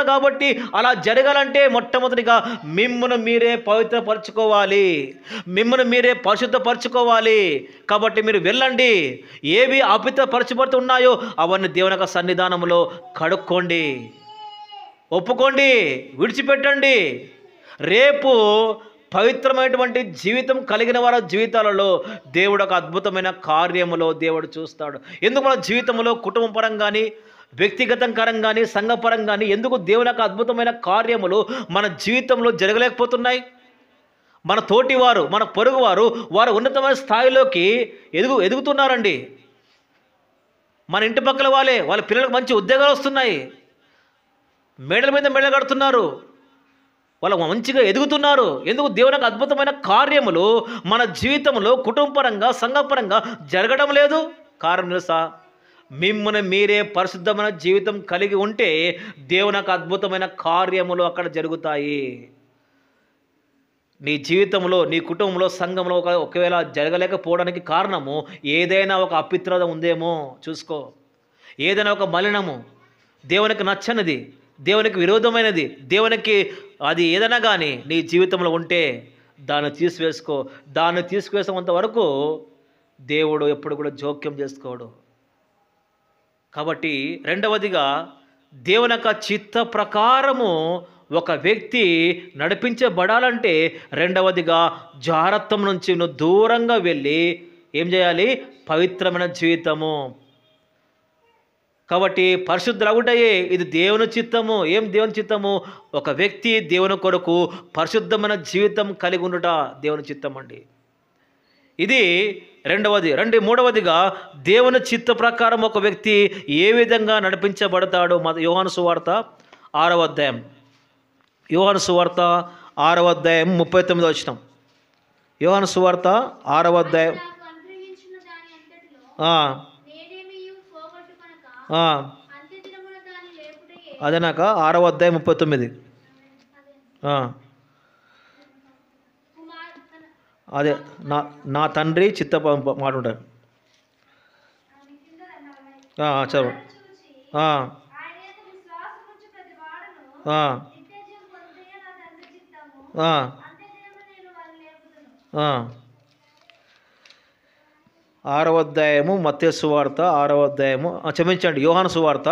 కాబట్టి అలా జరగాలంటే మొట్టమొదటిగా మిమ్మల్ని మీరే పవిత్రపరచుకోవాలి, మిమ్మల్ని మీరే పరిశుద్ధపరచుకోవాలి. కాబట్టి మీరు వెళ్ళండి, ఏవి అపవిత్రపరచబడుతున్నాయో అవన్నీ దేవుని యొక్క సన్నిధానంలో కడుక్కోండి, ఒప్పుకోండి, విడిచిపెట్టండి. రేపు పవిత్రమైనటువంటి జీవితం కలిగిన వారి జీవితాలలో దేవుడు ఒక అద్భుతమైన కార్యములో దేవుడు చూస్తాడు. ఎందుకు మన జీవితంలో కుటుంబ పరంగా కానీ, వ్యక్తిగతం పరంగా కానీ, సంఘపరంగా కానీ ఎందుకు దేవుని యొక్క అద్భుతమైన కార్యములు మన జీవితంలో జరగలేకపోతున్నాయి? మన తోటివారు, మన పొరుగువారు వారు ఉన్నతమైన స్థాయిలోకి ఎదుగుతున్నారండి. మన ఇంటి పక్కల వాళ్ళ పిల్లలకు మంచి ఉద్యోగాలు వస్తున్నాయి, మేడల మీద మేడలు కడుతున్నారు, వాళ్ళు మంచిగా ఎదుగుతున్నారు. ఎందుకు? దేవునికి అద్భుతమైన కార్యములు మన జీవితంలో కుటుంబపరంగా సంఘపరంగా జరగడం లేదు. కారణం తెలుసా? మిమ్మల్ని మీరే పరిశుద్ధమైన జీవితం కలిగి ఉంటే దేవునికి అద్భుతమైన కార్యములు అక్కడ జరుగుతాయి. నీ జీవితంలో, నీ కుటుంబంలో, సంఘంలో ఒకవేళ జరగలేకపోవడానికి కారణము ఏదైనా ఒక అపిత్రత ఉందేమో చూసుకో. ఏదైనా ఒక మలినము, దేవునికి నచ్చనిది, దేవునికి విరోధమైనది, దేవునికి అది ఏదైనా కానీ నీ జీవితంలో ఉంటే దాన్ని తీసివేసుకో. దాన్ని తీసుకువేసేంత వరకు దేవుడు ఎప్పుడు కూడా జోక్యం చేసుకోడు. కాబట్టి రెండవదిగా దేవుని యొక్క చిత్త ప్రకారము ఒక వ్యక్తి నడిపించబడాలంటే రెండవదిగా జారత్వం నుంచి నువ్వు దూరంగా వెళ్ళి ఏం చేయాలి? పవిత్రమైన జీవితము. కాబట్టి పరిశుద్ధులగుటయే ఇది దేవుని చిత్తము. ఏం దేవుని చిత్తము? ఒక వ్యక్తి దేవుని కొరకు పరిశుద్ధమైన జీవితం కలిగి ఉండుట దేవుని చిత్తం అండి. ఇది రెండవది. మూడవదిగా దేవుని చిత్త ప్రకారం ఒక వ్యక్తి ఏ విధంగా నడిపించబడతాడో యోహాను సువార్త 6వ అధ్యాయం. యోహాను సువార్త 6వ అధ్యాయం 39వ వచనం. యోహాను సువార్త 6వ అధ్యాయం నాకు అనుగ్రహించిన దాని అంతటిలో ఆ, నేనేమియు పోగొట్టుకొనక ఆ, అంత్యదినమున దాని లేపుటయే. అదేనాక 6వ అధ్యాయం 39. ఆ, అదే నా తండ్రి చిత్త మాట ఉంటారు. చదువు. ఆ, ఆయన యందు విశ్వాసముంచు ప్రతి వాడును ఆ, నిత్యజీవం పొందుటయే నా తండ్రి చిత్తము. ఆ, అంత్యదినమున నేను వారిని లేపుదును. ఆ. 6వ అధ్యాయము మత్తయి సువార్త 6వ అధ్యాయము క్షమించండి యోహాను సువార్త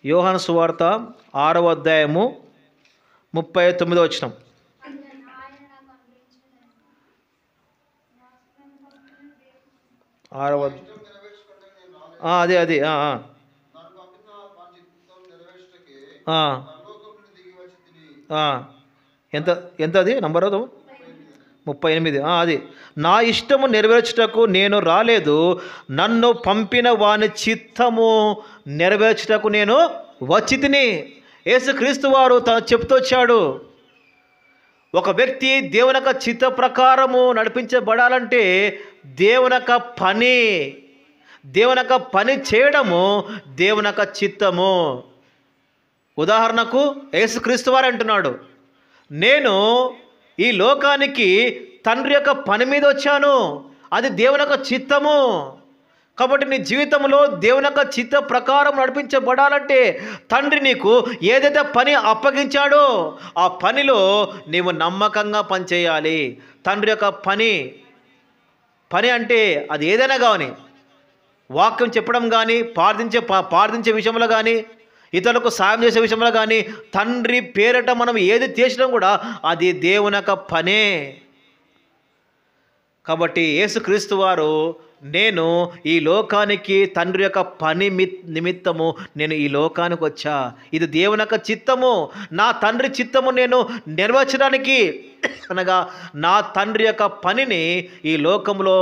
6వ అధ్యాయము 39వ వచనం. అదే ఎంత అది నంబర్ 38. అది నా ఇష్టము నెరవేర్చుటకు నేను రాలేదు, నన్ను పంపిన వాని చిత్తము నెరవేర్చుటకు నేను వచ్చి తిని. యేసుక్రీస్తు వారు చెప్తూ వచ్చాడు, ఒక వ్యక్తి దేవుని యొక్క చిత్త ప్రకారము నడిపించబడాలంటే దేవుని యొక్క పని చేయడము దేవుని యొక్క చిత్తము. ఉదాహరణకు యేసుక్రీస్తు వారు అంటున్నాడు, నేను ఈ లోకానికి తండ్రి యొక్క పని మీద వచ్చాను, అది దేవుని యొక్క చిత్తము. కాబట్టి నీ జీవితంలో దేవుని యొక్క చిత్త ప్రకారం నడిపించబడాలంటే తండ్రి నీకు ఏదైతే పని అప్పగించాడో ఆ పనిలో నీవు నమ్మకంగా పనిచేయాలి. తండ్రి యొక్క పని అంటే అది ఏదైనా కానీ, వాక్యం చెప్పడం కానీ, ప్రార్థించే విషయంలో కానీ, ఇతరులకు సాయం చేసే విషయంలో కానీ, తండ్రి పేరట మనం ఏది చేసినా కూడా అది దేవుని యొక్క పనే. కాబట్టి యేసుక్రీస్తు వారు, నేను ఈ లోకానికి తండ్రి యొక్క పని నిమిత్తము నేను ఈ లోకానికి వచ్చా, ఇది దేవుని యొక్క చిత్తము, నా తండ్రి చిత్తము నేను నెరవేర్చడానికి, అనగా నా తండ్రి యొక్క పనిని ఈ లోకంలో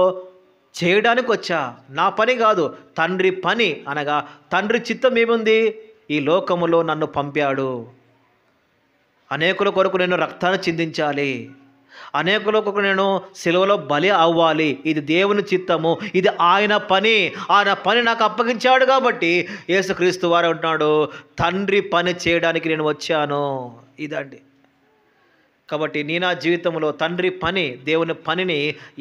చేయడానికి వచ్చా. నా పని కాదు, తండ్రి పని. అనగా తండ్రి చిత్తం ఏముంది? ఈ లోకములో నన్ను పంపాడు, అనేకుల కొరకు నేను రక్తాన్ని చిందించాలి, అనేకుల కొరకు నేను సిలువలో బలి అవ్వాలి, ఇది దేవుని చిత్తము, ఇది ఆయన పని నాకు అప్పగించాడు. కాబట్టి యేసుక్రీస్తు వారు అంటున్నాడు, తండ్రి పని చేయడానికి నేను వచ్చాను. ఇదండి. కాబట్టి నా జీవితంలో తండ్రి పని, దేవుని పనిని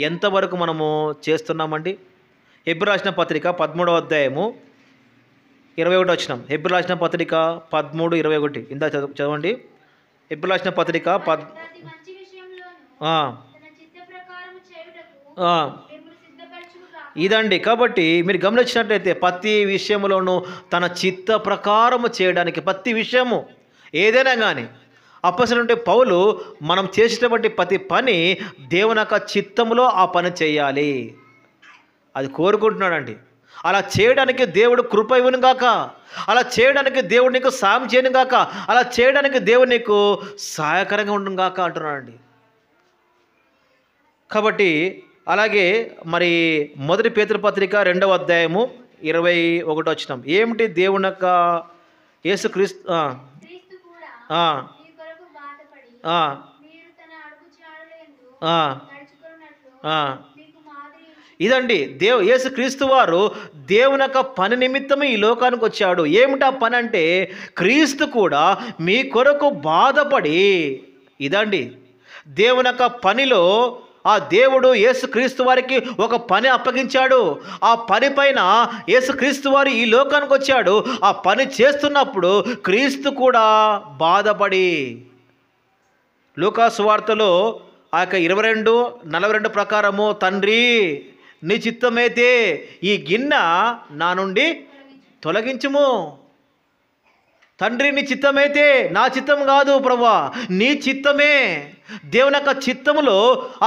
ఎంతవరకు మనము చేస్తున్నామండి? హెబ్రీ రాసిన పత్రిక 13వ అధ్యాయము 21 వచనం. హెబ్రీ రాసిన పత్రిక 13:21 ఇందా చదవండి. హెబ్రీ రాసిన పత్రిక ప్రతి మంచి విషయంలోను తన చిత్త ప్రకారము చేయుటకు మిమ్మును సిద్ధపరచును. ఇదండి. కాబట్టి మీరు గమనించినట్లయితే ప్రతి విషయంలోనూ తన చిత్త ప్రకారము చేయడానికి, ప్రతి విషయము ఏదైనా కానీ అప్పసరంటే పౌలు మనం చేసేటటువంటి ప్రతి పని దేవుని యొక్క చిత్తములో ఆ పని చేయాలి, అది కోరుకుంటున్నాడండి. అలా చేయడానికి దేవుడు కృప ఇవ్వను గాక, అలా చేయడానికి దేవుడు నీకు సాయం చేయను గాక, అలా చేయడానికి దేవుడు నీకు సహాయకరంగా ఉండను గాక అంటున్నాడండి. కాబట్టి అలాగే మరి 1 పేతురు పత్రిక 2వ అధ్యాయము 21 వచనం. ఏమిటి దేవుని యొక్క యేసుక్రీస్తు క్రీస్తు కూడా ఆ, మీ కొరకు బాధపడి ఆ, మీరు తన అడుగుజాడలందు ఆ, నడుచుకున్నట్లు ఆ. మీకు మాదిరి ఇదండి యేసుక్రీస్తు వారు దేవుని యొక్క పని నిమిత్తమే ఈ లోకానికి వచ్చాడు. ఏమిటా పని అంటే క్రీస్తు కూడా మీ కొరకు బాధపడి, ఇదండి దేవుని యొక్క పనిలో ఆ దేవుడు యేసుక్రీస్తు వారికి ఒక పని అప్పగించాడు. ఆ పని పైన యేసుక్రీస్తు వారు ఈ లోకానికి వచ్చాడు. ఆ పని చేస్తున్నప్పుడు క్రీస్తు కూడా బాధపడి, లూకాసు వార్తలో ఆ యొక్క 22:42 ప్రకారము, తండ్రి నీ చిత్తమైతే ఈ గిన్నె నా నుండి తొలగించుము. తండ్రి నీ చిత్తమైతే, నా చిత్తం కాదు ప్రభువా, నీ చిత్తమే. దేవుని యొక్క చిత్తములో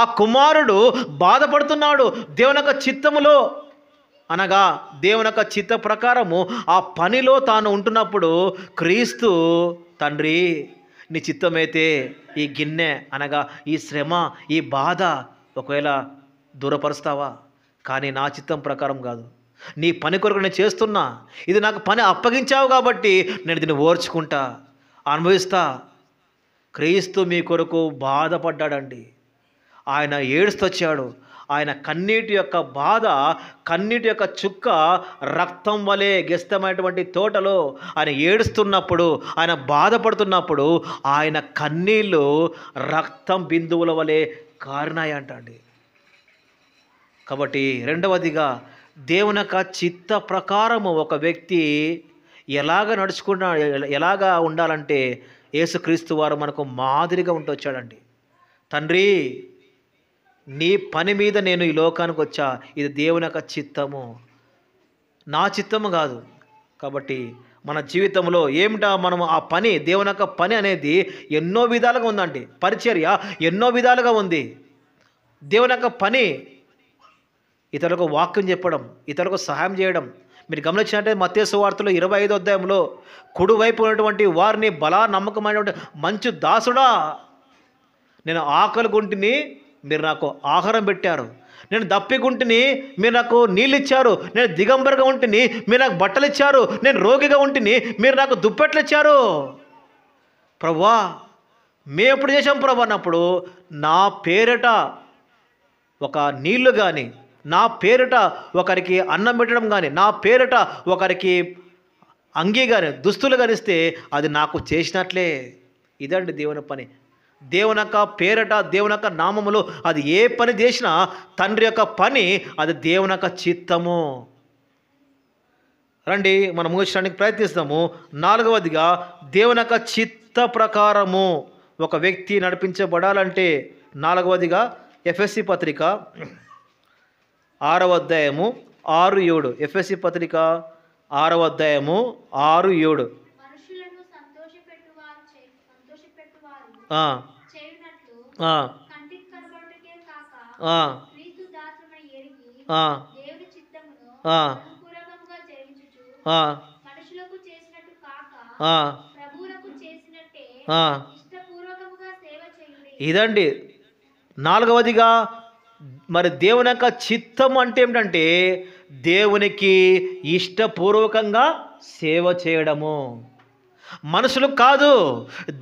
ఆ కుమారుడు బాధపడుతున్నాడు. దేవుని యొక్క చిత్తములో అనగా దేవుని యొక్క చిత్త ప్రకారము ఆ పనిలో తాను ఉంటున్నప్పుడు క్రీస్తు, తండ్రి నీ చిత్తమైతే ఈ గిన్నె అనగా ఈ శ్రమ, ఈ బాధ ఒకవేళ దూరపరుస్తావా, కానీ నా చిత్తం ప్రకారం కాదు, నీ పని కొరకు నేను చేస్తున్నా, ఇది నాకు పని అప్పగించావు కాబట్టి నేను దీన్ని ఓర్చుకుంటా, అనుభవిస్తా. క్రీస్తు మీ కొరకు బాధపడ్డాడండి. ఆయన ఏడుస్తొచ్చాడు. ఆయన కన్నీటి యొక్క బాధ, కన్నీటి యొక్క చుక్క రక్తం వలె గెస్తమైనటువంటి తోటలో ఆయన ఏడుస్తున్నప్పుడు, ఆయన బాధపడుతున్నప్పుడు ఆయన కన్నీళ్ళు రక్తం బిందువుల వలె కారినాయంట అండి. కాబట్టి రెండవదిగా దేవుని యొక్క చిత్త ప్రకారము ఒక వ్యక్తి ఎలాగా ఉండాలంటే యేసుక్రీస్తు వారు మనకు మాదిరిగా ఉంటూ వచ్చాడండి. తండ్రి నీ పని మీద నేను ఈ లోకానికి వచ్చా, ఇది దేవుని యొక్క చిత్తము, నా చిత్తము కాదు. కాబట్టి మన జీవితంలో ఏమిటా మనము ఆ పని, దేవుని యొక్క పని అనేది ఎన్నో విధాలుగా ఉందండి. పరిచర్య ఎన్నో విధాలుగా ఉంది. దేవుని యొక్క పని ఇతరులకు వాక్యం చెప్పడం, ఇతరులకు సహాయం చేయడం. మీరు గమనించినట్టే మత్తయి సువార్తలో 25వ అధ్యాయంలో కుడివైపు ఉన్నటువంటి వారిని బలా నమ్మకమైనటువంటి మంచు దాసుడా, నేను ఆకలిగుంటిని, మీరు నాకు ఆహారం పెట్టారు, నేను దప్పిగుంటిని, మీరు నాకు నీళ్ళు ఇచ్చారు, నేను దిగంబరగా ఉంటిని, మీరు నాకు బట్టలు ఇచ్చారు, నేను రోగిగా ఉంటిని, మీరు నాకు దుప్పట్లు ఇచ్చారు. ప్రభువా మేము ఎప్పుడు చేశాం ప్రభు అన్నప్పుడు, నా పేరిట ఒక నీళ్లు కానీ, నా పేరిట ఒకరికి అన్నం పెట్టడం కానీ, నా పేరిట ఒకరికి అంగీ కానీ, దుస్తులు కనిస్తే అది నాకు చేసినట్లే. ఇదండి దేవుని పని. దేవుని యొక్క పేరిట, దేవుని యొక్క నామములో అది ఏ పని చేసినా తండ్రి యొక్క పని, అది దేవుని యొక్క చిత్తము. రండి మనం ముగించడానికి ప్రయత్నిస్తాము. 4వదిగా దేవుని యొక్క చిత్త ప్రకారము ఒక వ్యక్తి నడిపించబడాలంటే 4వదిగా ఎఫెసీ పత్రిక 6వ అధ్యాయము 6-7. ఎఫెసీ పత్రిక 6వ అధ్యాయము 6-7. మనుషులను సంతోషపెట్టువారు చేయునట్లు కంటికి కనబడుటకే కాక క్రీస్తు దాసుమని ఎరిగి దేవుని చిత్తమును అనుకూలంగా జరిగించుచు మనుషులకు చేసినట్టు కాక ప్రభువులకు చేసినట్టే ఇష్టపూర్వకముగా సేవ చేయుడి. ఇదండి 4వదిగా మరి దేవుని యొక్క చిత్తం అంటే ఏమిటంటే దేవునికి ఇష్టపూర్వకంగా సేవ చేయడము. మనుషులు కాదు,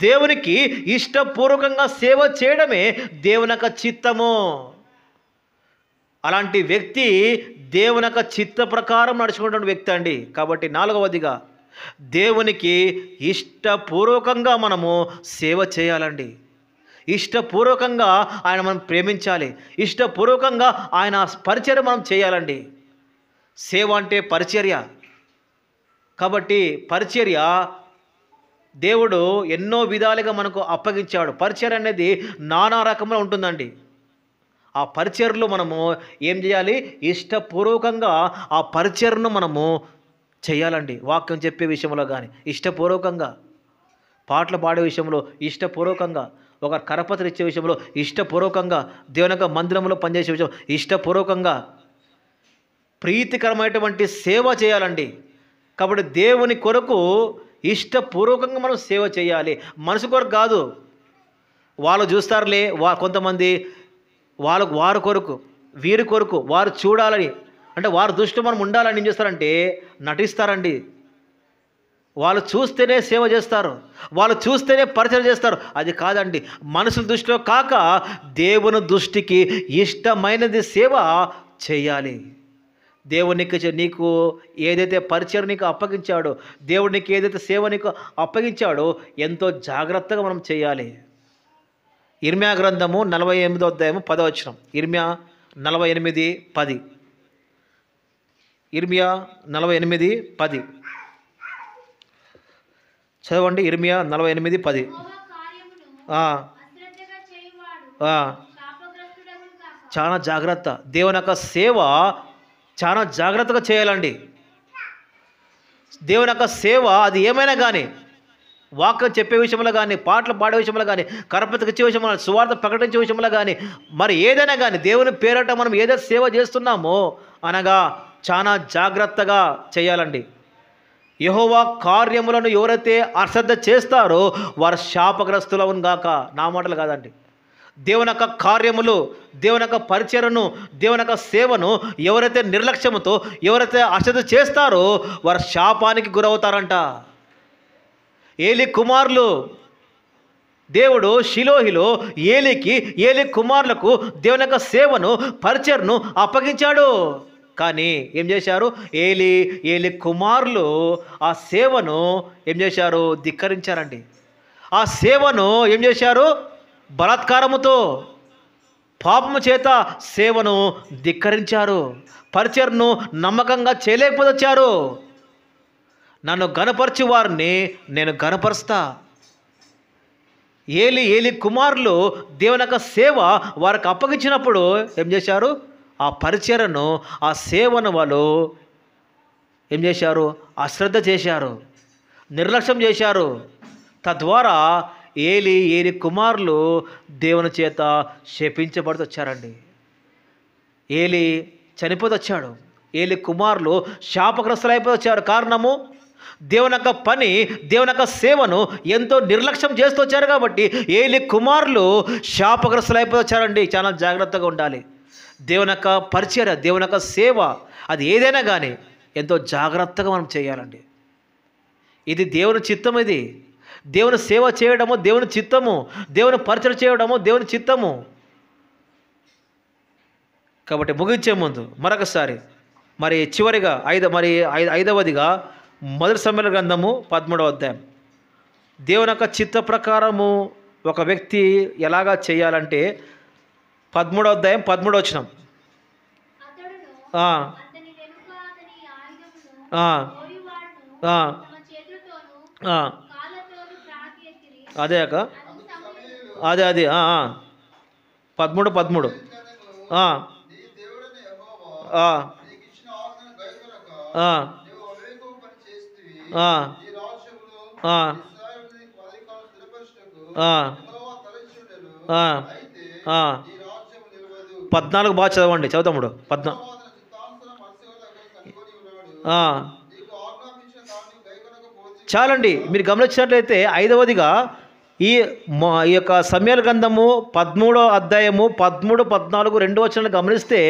దేవునికి ఇష్టపూర్వకంగా సేవ చేయడమే దేవుని యొక్క చిత్తము. అలాంటి వ్యక్తి దేవుని యొక్క చిత్త ప్రకారం నడుచుకుంటున్న వ్యక్తి అండి. కాబట్టి 4వదిగా దేవునికి ఇష్టపూర్వకంగా మనము సేవ చేయాలండి. ఇష్టపూర్వకంగా ఆయన మనం ప్రేమించాలి. ఇష్టపూర్వకంగా ఆయన పరిచర్య మనం చేయాలండి. సేవ అంటే పరిచర్య. కాబట్టి పరిచర్య దేవుడు ఎన్నో విధాలుగా మనకు అప్పగించాడు. పరిచర్య అనేది నానా రకంగా ఉంటుందండి. ఆ పరిచర్యలో మనము ఏం చేయాలి? ఇష్టపూర్వకంగా ఆ పరిచర్యను మనము చేయాలండి. వాక్యం చెప్పే విషయంలో కానీ ఇష్టపూర్వకంగా, పాటలు పాడే విషయంలో ఇష్టపూర్వకంగా, ఒక కరపత్ర ఇచ్చే విషయంలో ఇష్టపూర్వకంగా, దేవుని యొక్క మందిరంలో పనిచేసే విషయం ఇష్టపూర్వకంగా, ప్రీతికరమైనటువంటి సేవ చేయాలండి. కాబట్టి దేవుని కొరకు ఇష్టపూర్వకంగా మనం సేవ చేయాలి. మనసు కొరకు కాదు. వాళ్ళు చూస్తారులే, కొంతమంది వారి కొరకు, వీరి కొరకు వారు చూడాలని అంటే వారి దృష్టిలో మనం ఉండాలని ఏం చేస్తారంటే నటిస్తారండి. వాళ్ళు చూస్తేనే సేవ చేస్తారు, వాళ్ళు చూస్తేనే పరిచయం చేస్తారు. అది కాదండి, మనుషుల దృష్టిలో కాక దేవుని దృష్టికి ఇష్టమైనది సేవ చేయాలి. దేవునికి నీకు ఏదైతే పరిచయం నీకు అప్పగించాడో, దేవుడు నీకు ఏదైతే సేవ నీకు అప్పగించాడో ఎంతో జాగ్రత్తగా మనం చేయాలి. ఇర్మియా గ్రంథము 48వ అధ్యాయము 10వ వచనం. ఇర్మియా 48:10. ఇర్మియా 48:10 చదవండి. ఇర్మియా 48:10. యెహోవా కార్యమును ఆ, అశ్రద్ధగా చేయువాడు ఆ, శాపగ్రస్తుడగును గాక. చాలా జాగ్రత్త. దేవుని యొక్క సేవ చాలా జాగ్రత్తగా చేయాలండి. దేవుని యొక్క సేవ అది ఏమైనా కానీ, వాక్యం చెప్పే విషయంలో కానీ, పాటలు పాడే విషయంలో కానీ, కరపతికిచ్చే విషయంలో కానీ, సువార్త ప్రకటించే విషయంలో కానీ, మరి ఏదైనా కానీ దేవుని పేరట మనం ఏదైతే సేవ చేస్తున్నామో అనగా చాలా జాగ్రత్తగా చేయాలండి. యెహోవా కార్యములను ఎవరైతే అశ్రద్ధ చేస్తారో వారు శాపగ్రస్తులవును గాక. నా మాటలు కాదండి. దేవుని యొక్క కార్యములు, దేవుని యొక్క పరిచయను, దేవుని యొక్క సేవను ఎవరైతే నిర్లక్ష్యంతో ఎవరైతే అశ్రద్ధ చేస్తారో వారు శాపానికి గురవుతారంట. ఏలి కుమారులు, దేవుడు షిలోహిలో ఏలి కుమారులకు దేవుని యొక్క సేవను పరిచయను అప్పగించాడు. కానీ ఏం చేశారు? ఏలి కుమారులు ఆ సేవను ఏం చేశారు? ధిక్కరించారండి. ఆ సేవను ఏం చేశారు? బలాత్కారముతో, పాపము చేత సేవను ధిక్కరించారు. పరిచయను నమ్మకంగా చేయలేకపోతే వచ్చారు. నన్ను గనపరచు వారిని నేను గనపరుస్తా. ఏలి కుమారులు దేవుని యొక్క సేవ వారికి అప్పగించినప్పుడు ఏం చేశారు? ఆ పరిచయను, ఆ సేవను వాళ్ళు ఏం చేశారు? అశ్రద్ధ చేశారు, నిర్లక్ష్యం చేశారు. తద్వారా ఏలి కుమారులు దేవుని చేత శపించబడుతూ వచ్చారండి. ఏలి చనిపోతూ వచ్చాడు. ఏలి కుమారులు శాపగ్రస్తులైపోతూ వచ్చారు. కారణము దేవుని యొక్క పని, దేవుని యొక్క సేవను ఎంతో నిర్లక్ష్యం చేస్తూ వచ్చారు కాబట్టి ఏలి కుమారులు శాపగ్రస్తులైపోతూ వచ్చారండి. చాలా జాగ్రత్తగా ఉండాలి. దేవుని యొక్క పరిచర్య, దేవుని యొక్క సేవ అది ఏదైనా కానీ ఎంతో జాగ్రత్తగా మనం చేయాలండి. ఇది దేవుని చిత్తం. ఇది దేవుని సేవ చేయడము దేవుని చిత్తము, దేవుని పరిచయం చేయడము దేవుని చిత్తము. కాబట్టి ముగించే ముందు మరొకసారి మరి చివరిగా ఐదవదిగా మొదటి సమూయేలు గ్రంథము 13వ అధ్యాయం. దేవుని యొక్క చిత్త ప్రకారము ఒక వ్యక్తి ఎలాగా చేయాలంటే 13వ అధ్యాయం 13వ వచనం. అతడును ఆ, అతని వెనుక అతని ఆయుధమును ఆ, మోయువాడును ఆ, తమ చేతులతోనూ ఆ, కాళ్ళతోనూ త్రాగిఎత్తిరి. అదే అక్క, అది సమూయేలు అదే 13 ఆ, ఆ, ఆ, ఆ, ఆ, ఆ, ఆ. 14 బాగా చదవండి. చదువుతాముడు 14. చాలండి. మీరు గమనించినట్లయితే ఐదవదిగా ఈ యొక్క సమూయేలు గ్రంథము 13వ అధ్యాయము 13, 14 2 వచనాలు గమనిస్తే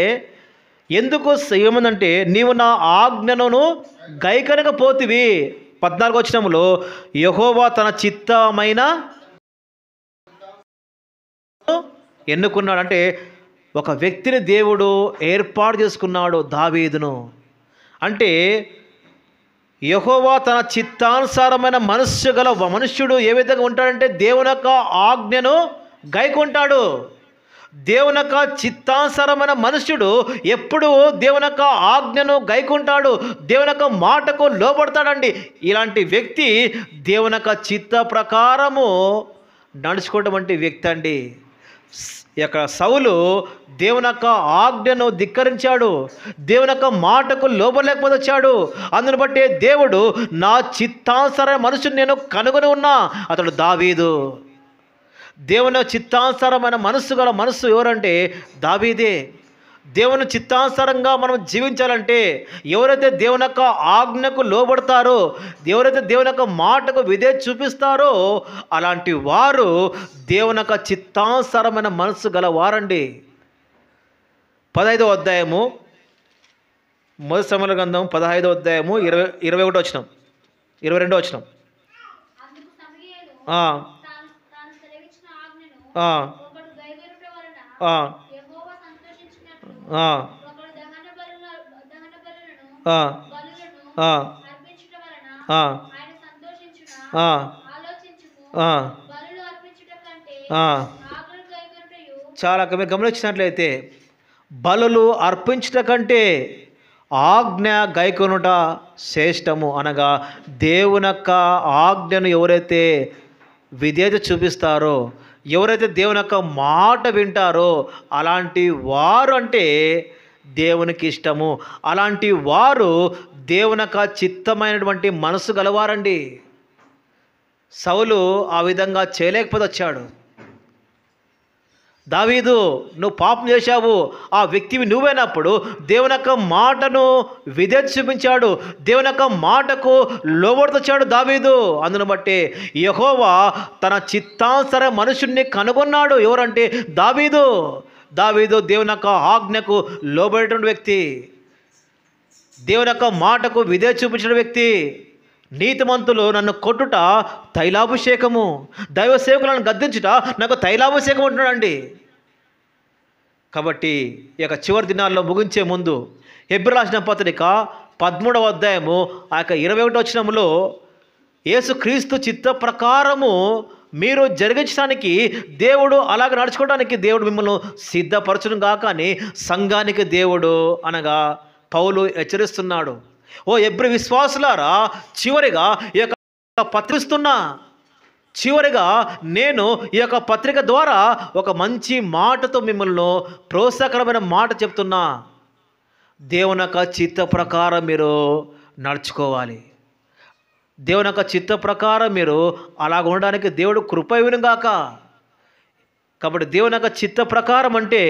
ఎందుకు ఏముందంటే నీవు నా ఆజ్ఞను గైకొనకపోతివి. 14వ వచనములో యెహోవా తన చిత్తమైన ఎన్నుకున్నాడు. అంటే ఒక వ్యక్తిని దేవుడు ఏర్పాటు చేసుకున్నాడు, దావీదును. అంటే యెహోవా తన చిత్తానుసారమైన మనస్సు గల మనుష్యుడు ఏ విధంగా ఉంటాడంటే దేవుని యొక్క ఆజ్ఞను గైకొంటాడు. దేవుని యొక్క చిత్తానుసారమైన మనుష్యుడు ఎప్పుడు దేవుని యొక్క ఆజ్ఞను గైకొంటాడు, దేవుని యొక్క మాటకు లోబడతాడండి. ఇలాంటి వ్యక్తి దేవుని యొక్క చిత్త ప్రకారము నడుచుకోవడం వంటి వ్యక్తి అండి. ఇక్కడ సౌలు దేవుని యొక్క ఆజ్ఞను ధిక్కరించాడు, దేవుని యొక్క మాటకు లోబడలేకపోతే వచ్చాడు. అందుని బట్టి దేవుడు నా చిత్తానుసారమైన మనుషుని నేను కనుగొని ఉన్నా, అతడు దావీదు. దేవుని చిత్తానుసారమైన మనస్సు ఎవరంటే దావీదే. దేవుని చిత్తానుసారంగా మనం జీవించాలంటే ఎవరైతే దేవుని యొక్క ఆజ్ఞకు లోబడతారో, ఎవరైతే దేవుని యొక్క మాటకు విధేయత చూపిస్తారో అలాంటి వారు దేవుని యొక్క చిత్తానుసారమైన మనస్సు గల వారండి. 15వ అధ్యాయము మొదటి సమూయేలు గ్రంథం 15వ అధ్యాయము 21 వచనం 22 వచనం. అందుకు సమూయేలు ఆ, తాను సెలవిచ్చిన ఆజ్ఞను ఆ, ఒకడు గైకొనుట వలన ఆ, యెహోవా సంతోషించినట్లు ఆ, ఒకడు దహన బలులను ఆ, బలులను ఆ, అర్పించుట వలన ఆ, ఆయన సంతోషించునా? ఆ, ఆలోచించుము. ఆ, బలులు అర్పించుట కంటే ఆ. ఆజ్ఞలు గైకొనుటయు చాలా మీరు గమనించినట్లయితే బలులు అర్పించుట కంటే ఆజ్ఞ గైకొనుట శ్రేష్టము అనగా దేవుని యొక్క ఆజ్ఞను ఎవరైతే విధేయత చూపిస్తారో, ఎవరైతే దేవుని యొక్క మాట వింటారో అలాంటి వారు అంటే దేవునికి ఇష్టము. అలాంటి వారు దేవుని యొక్క చిత్తమైనటువంటి మనసు గలవారండి. సౌలు ఆ విధంగా చేయలేకపోతే వచ్చాడు. దావీదు, నువ్వు పాపం చేశావు, ఆ వ్యక్తివి నువ్వైనప్పుడు దేవుని యొక్క మాటను విధేయత చూపించాడు, దేవుని యొక్క మాటకు లోబడుతొచ్చాడు దావీదు. అందును బట్టి యెహోవా తన చిత్తానుసార మనుషుణ్ణి కనుగొన్నాడు. ఎవరంటే దావీదు. దావీదు దేవుని యొక్క ఆజ్ఞకు లోబడేటువంటి వ్యక్తి, దేవుని యొక్క మాటకు విధేయత చూపించిన వ్యక్తి. నీతిమంతులు నన్ను కొట్టుట తైలాభిషేకము, దైవ సేవకులను గద్దించుట నాకు తైలాభిషేకం ఉంటున్నాడండి. కాబట్టి ఈ యొక్క చివరి దినాల్లో ముగించే ముందు హెబ్రీ రాసిన పత్రిక 13వ అధ్యాయము ఆ యొక్క 21 వచనములో యేసుక్రీస్తు చిత్త ప్రకారము మీరు జరిగించడానికి దేవుడు అలాగ నడుచుకోవడానికి దేవుడు మిమ్మల్ని సిద్ధపరచును గాక అని సంఘానికి దేవుడు అనగా పౌలు హెచ్చరిస్తున్నాడు. ఓ హెబ్రీ విశ్వాసులారా, చివరిగా ఈ యొక్క పత్రిస్తున్నా, చివరిగా నేను ఈ యొక్క పత్రిక ద్వారా ఒక మంచి మాటతో మిమ్మల్ని ప్రోత్సాహకరమైన మాట చెప్తున్నా. దేవుని యొక్క చిత్త ప్రకారం మీరు నడుచుకోవాలి. దేవుని యొక్క చిత్త ప్రకారం మీరు అలాగ ఉండడానికి దేవుడు కృప ఇవ్వనుగాక. కాబట్టి దేవుని యొక్క చిత్త ప్రకారం అంటే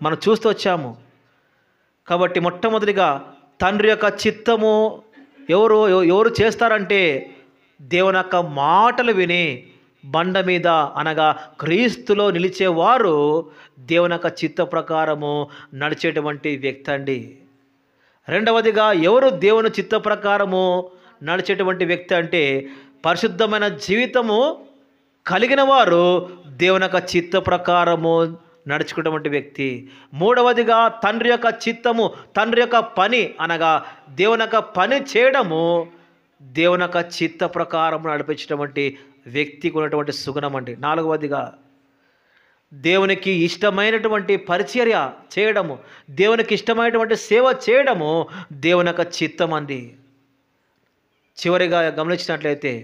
మనం చూస్తూ వచ్చాము. కాబట్టి మొట్టమొదటిగా తండ్రి యొక్క చిత్తము ఎవరు చేస్తారంటే దేవుని యొక్క మాటలు విని బండ మీద అనగా క్రీస్తులో నిలిచేవారు దేవుని యొక్క చిత్త ప్రకారము నడిచేటువంటి వ్యక్తి అండి. రెండవదిగా ఎవరు దేవుని చిత్త ప్రకారము నడిచేటువంటి వ్యక్తి అంటే పరిశుద్ధమైన జీవితము కలిగిన వారు దేవుని యొక్క చిత్త ప్రకారము నడుచుకున్నటువంటి వ్యక్తి. మూడవదిగా తండ్రి యొక్క చిత్తము, తండ్రి యొక్క పని అనగా దేవుని యొక్క పని చేయడము దేవుని యొక్క చిత్త ప్రకారం నడిపించేటువంటి వ్యక్తికి ఉన్నటువంటి సుగుణం అండి. నాలుగవదిగా దేవునికి ఇష్టమైనటువంటి పరిచర్య చేయడము, దేవునికి ఇష్టమైనటువంటి సేవ చేయడము దేవుని యొక్క చిత్తం అండి. చివరిగా గమనించినట్లయితే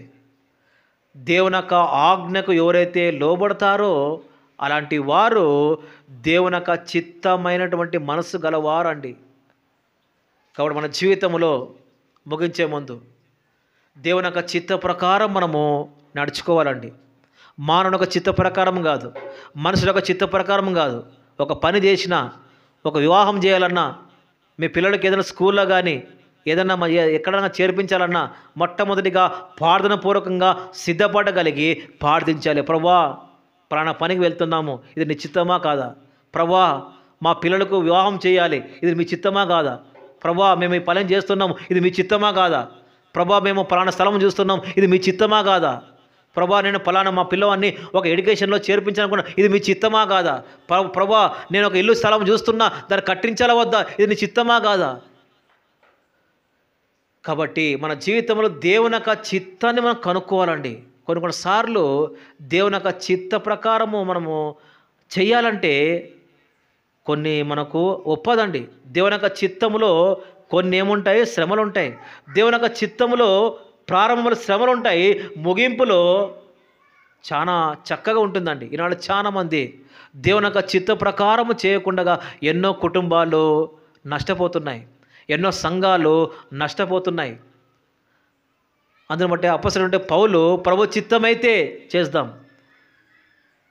దేవుని యొక్క ఆజ్ఞకు ఎవరైతే లోబడతారో అలాంటి వారు దేవుని యొక్క చిత్తమైనటువంటి మనసు గలవారు అండి. కాబట్టి మన జీవితంలో ముగించే ముందు దేవుని యొక్క చిత్త ప్రకారం మనము నడుచుకోవాలండి. మానవుని యొక్క చిత్త ప్రకారం కాదు, మనుషుల యొక్క చిత్త ప్రకారం కాదు. ఒక పని చేసినా, ఒక వివాహం చేయాలన్నా, మీ పిల్లలకి ఏదైనా స్కూల్లో కానీ ఏదన్నా ఎక్కడైనా చేర్పించాలన్నా మొట్టమొదటిగా ప్రార్థన పూర్వకంగా సిద్ధపడగలిగి ప్రార్థించాలి. ప్రభువా, పలానా పనికి వెళ్తున్నాము, ఇది నీ చిత్తమా కాదా? ప్రభువా, మా పిల్లలకు వివాహం చేయాలి, ఇది మీ చిత్తమా కాదా? ప్రభువా, మేము ఈ పని చేస్తున్నాము, ఇది మీ చిత్తమా కాదా? ప్రభువా, మేము పలానా స్థలం చూస్తున్నాం, ఇది మీ చిత్తమా కాదా? ప్రభువా, నేను పలానా మా పిల్లవాడిని ఒక ఎడ్యుకేషన్లో చేర్పించాలనుకున్నా, ఇది మీ చిత్తమా కాదా? ప్రభువా, నేను ఒక ఇల్లు స్థలం చూస్తున్నా, దాన్ని కట్టించాలా వద్దా, ఇది నీ చిత్తమా కాదా? కాబట్టి మన జీవితంలో దేవుని యొక్క చిత్తాన్ని మనం కనుక్కోవాలండి. కొన్నిసార్లు దేవుని యొక్క చిత్త ప్రకారము మనము చెయ్యాలంటే కొన్ని మనకు ఒప్పదండి. దేవుని యొక్క చిత్తములో కొన్ని ఏముంటాయి, శ్రమలు ఉంటాయి. దేవుని యొక్క చిత్తములో ప్రారంభంలో శ్రమలు ఉంటాయి, ముగింపులో చాలా చక్కగా ఉంటుందండి. ఈనాడు చాలామంది దేవుని యొక్క చిత్త ప్రకారము చేయకుండా ఎన్నో కుటుంబాలు నష్టపోతున్నాయి, ఎన్నో సంఘాలు నష్టపోతున్నాయి. అందుని బట్టి అపొస్తలుడైన పౌలు ప్రభు చిత్తమైతే చేద్దాం.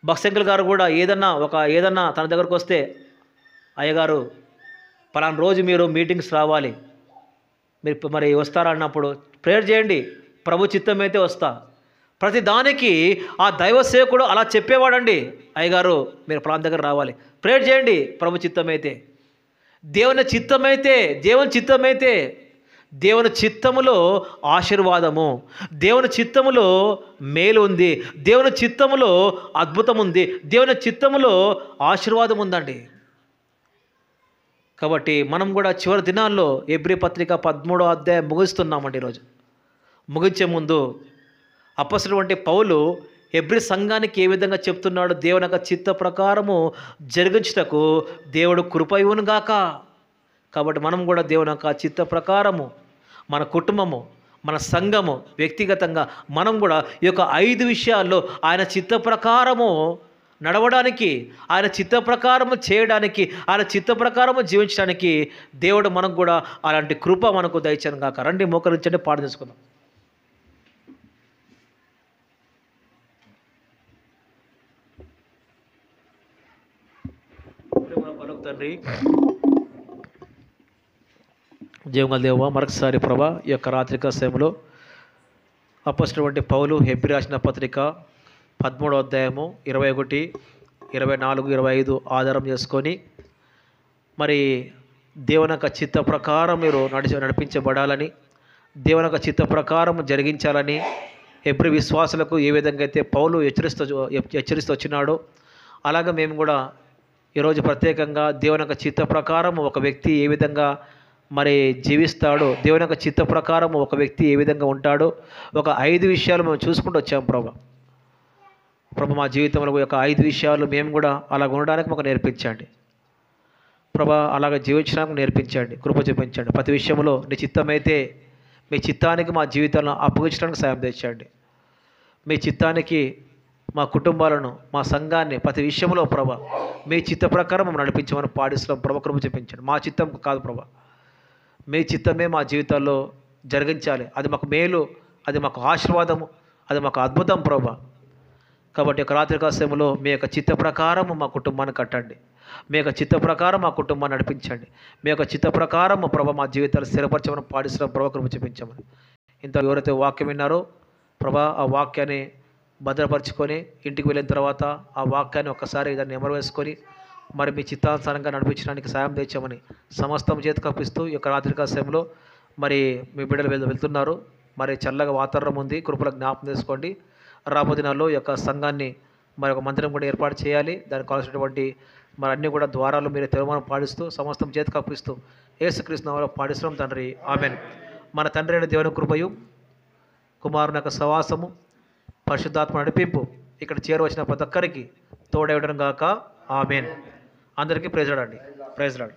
బక్సంకుల్ గారు కూడా ఏదన్నా తన దగ్గరకు వస్తే, అయ్యగారు పలానా రోజు మీరు మీటింగ్స్ రావాలి, మీరు మరి వస్తారా అన్నప్పుడు ప్రేయర్ చేయండి, ప్రభు చిత్తమైతే వస్తా. ప్రతి దానికి ఆ దైవ సేవకుడు అలా చెప్పేవాడండి. అయ్యగారు మీరు పలానా దగ్గర రావాలి, ప్రేయర్ చేయండి, ప్రభు చిత్తమైతే. దేవుని చిత్తమైతే దేవుని చిత్తములో ఆశీర్వాదము, దేవుని చిత్తములో మేలు ఉంది, దేవుని చిత్తములో అద్భుతం ఉంది, దేవుని చిత్తములో ఆశీర్వాదం ఉందండి. కాబట్టి మనం కూడా చివరి దినాల్లో హెబ్రీ పత్రిక 13వ అధ్యాయం ముగిస్తున్నామండి. ఈరోజు ముగించే ముందు అపొస్తలుడైన పౌలు హెబ్రీ సంఘానికి ఏ విధంగా చెప్తున్నాడు, దేవుని యొక్క చిత్త ప్రకారము జరిగించుటకు దేవుడు కృప ఇవ్వును గాక. కాబట్టి మనం కూడా దేవుని యొక్క చిత్త ప్రకారము మన కుటుంబము, మన సంఘము, వ్యక్తిగతంగా మనం కూడా ఈ యొక్క 5 విషయాల్లో ఆయన చిత్త ప్రకారము నడవడానికి, ఆయన చిత్త ప్రకారము చేయడానికి, ఆయన చిత్త ప్రకారము జీవించడానికి దేవుడు మనకు కూడా అలాంటి కృప మనకు దయచేయను గాక. రండి మోకరించండి, పాట చేసుకుందాం. తండ్రి, జీవగల దేవ, మరొకసారి ప్రభా ఈ యొక్క రాత్రిక సమయంలో అపొస్తలుడైన పౌలు హెబ్రీ రాసిన పత్రిక 13వ అధ్యాయము 21, 24, 25 ఆధారం చేసుకొని మరి దేవుని యొక్క చిత్త ప్రకారం మీరు నడిపించబడాలని, దేవుని యొక్క చిత్త ప్రకారం జరిగించాలని హెబ్రీ విశ్వాసులకు ఏ విధంగా అయితే పౌలు హెచ్చరిస్తూ వచ్చినాడో అలాగే మేము కూడా ఈరోజు ప్రత్యేకంగా దేవుని యొక్క చిత్త ప్రకారం ఒక వ్యక్తి ఏ విధంగా మరి జీవిస్తాడో, దేవుని యొక్క చిత్త ప్రకారం ఒక వ్యక్తి ఏ విధంగా ఉంటాడో ఒక 5 విషయాలు మేము చూసుకుంటూ వచ్చాము ప్రభు మా జీవితంలో ఒక 5 విషయాలు మేము కూడా అలా ఉండడానికి మాకు నేర్పించండి ప్రభా. అలాగ జీవించడానికి నేర్పించండి, కృప చూపించండి. ప్రతి విషయంలో నీ చిత్తమైతే మీ చిత్తానికి మా జీవితాలను అప్పగించడానికి సాయం తెచ్చండి. మీ చిత్తానికి మా కుటుంబాలను, మా సంఘాన్ని ప్రతి విషయంలో ప్రభా మీ చిత్త ప్రకారం మేము నడిపించమని పాడిస్తున్నాం ప్రభా. కృప చూపించండి. మా చిత్తం కాదు ప్రభా, మీ చిత్తమే మా జీవితాల్లో జరిగించాలి. అది మాకు మేలు, అది మాకు ఆశీర్వాదము, అది మాకు అద్భుతం ప్రభా. కాబట్టి ఒక రాత్రికాల సమయంలో మీ యొక్క చిత్త ప్రకారం మా కుటుంబాన్ని కట్టండి, మీ యొక్క చిత్త ప్రకారం మా కుటుంబాన్ని నడిపించండి, మీ యొక్క చిత్త ప్రకారం ప్రభా మా జీవితాలు స్థిరపరచమని పాడిస్తున్నాం ప్రభా. కృప చూపించమని. ఇంత ఎవరైతే వాక్యం విన్నారో ప్రభా ఆ వాక్యాన్ని భద్రపరుచుకొని ఇంటికి వెళ్ళిన తర్వాత ఆ వాక్యాన్ని ఒక్కసారి దాన్ని నెమరు మరి మీ చిత్తానుసారంగా నడిపించడానికి సాయం తెచ్చామని సమస్తం చేతి కప్పిస్తూ ఈ యొక్క రాత్రికాల సమయంలో మరి మీ బిడ్డలు వెళ్తున్నారు. మరి చల్లగా వాతావరణం ఉంది, కృపల జ్ఞాపకం చేసుకోండి. రాబోయే దినాల్లో ఈ యొక్క సంఘాన్ని మరి ఒక మందిరం కూడా ఏర్పాటు చేయాలి. దానికి కావాల్సినటువంటి మరి అన్నీ కూడా ద్వారాలు మీరు తెరవమని పాడిస్తూ సమస్తం చేతి కప్పిస్తూ యేసుక్రీస్తు నామములో పాడిస్తున్నాం తండ్రి, ఆమేన్. మన తండ్రి అయిన దేవుని కృపయు, కుమారుని యొక్క సవాసము, పరిశుద్ధాత్మ నడిపింపు ఇక్కడ చేరవచ్చిన ప్రతి ఒక్కరికి తోడవడం గాక, ఆమేన్. అందరికీ ప్రైజ్ లార్డ్.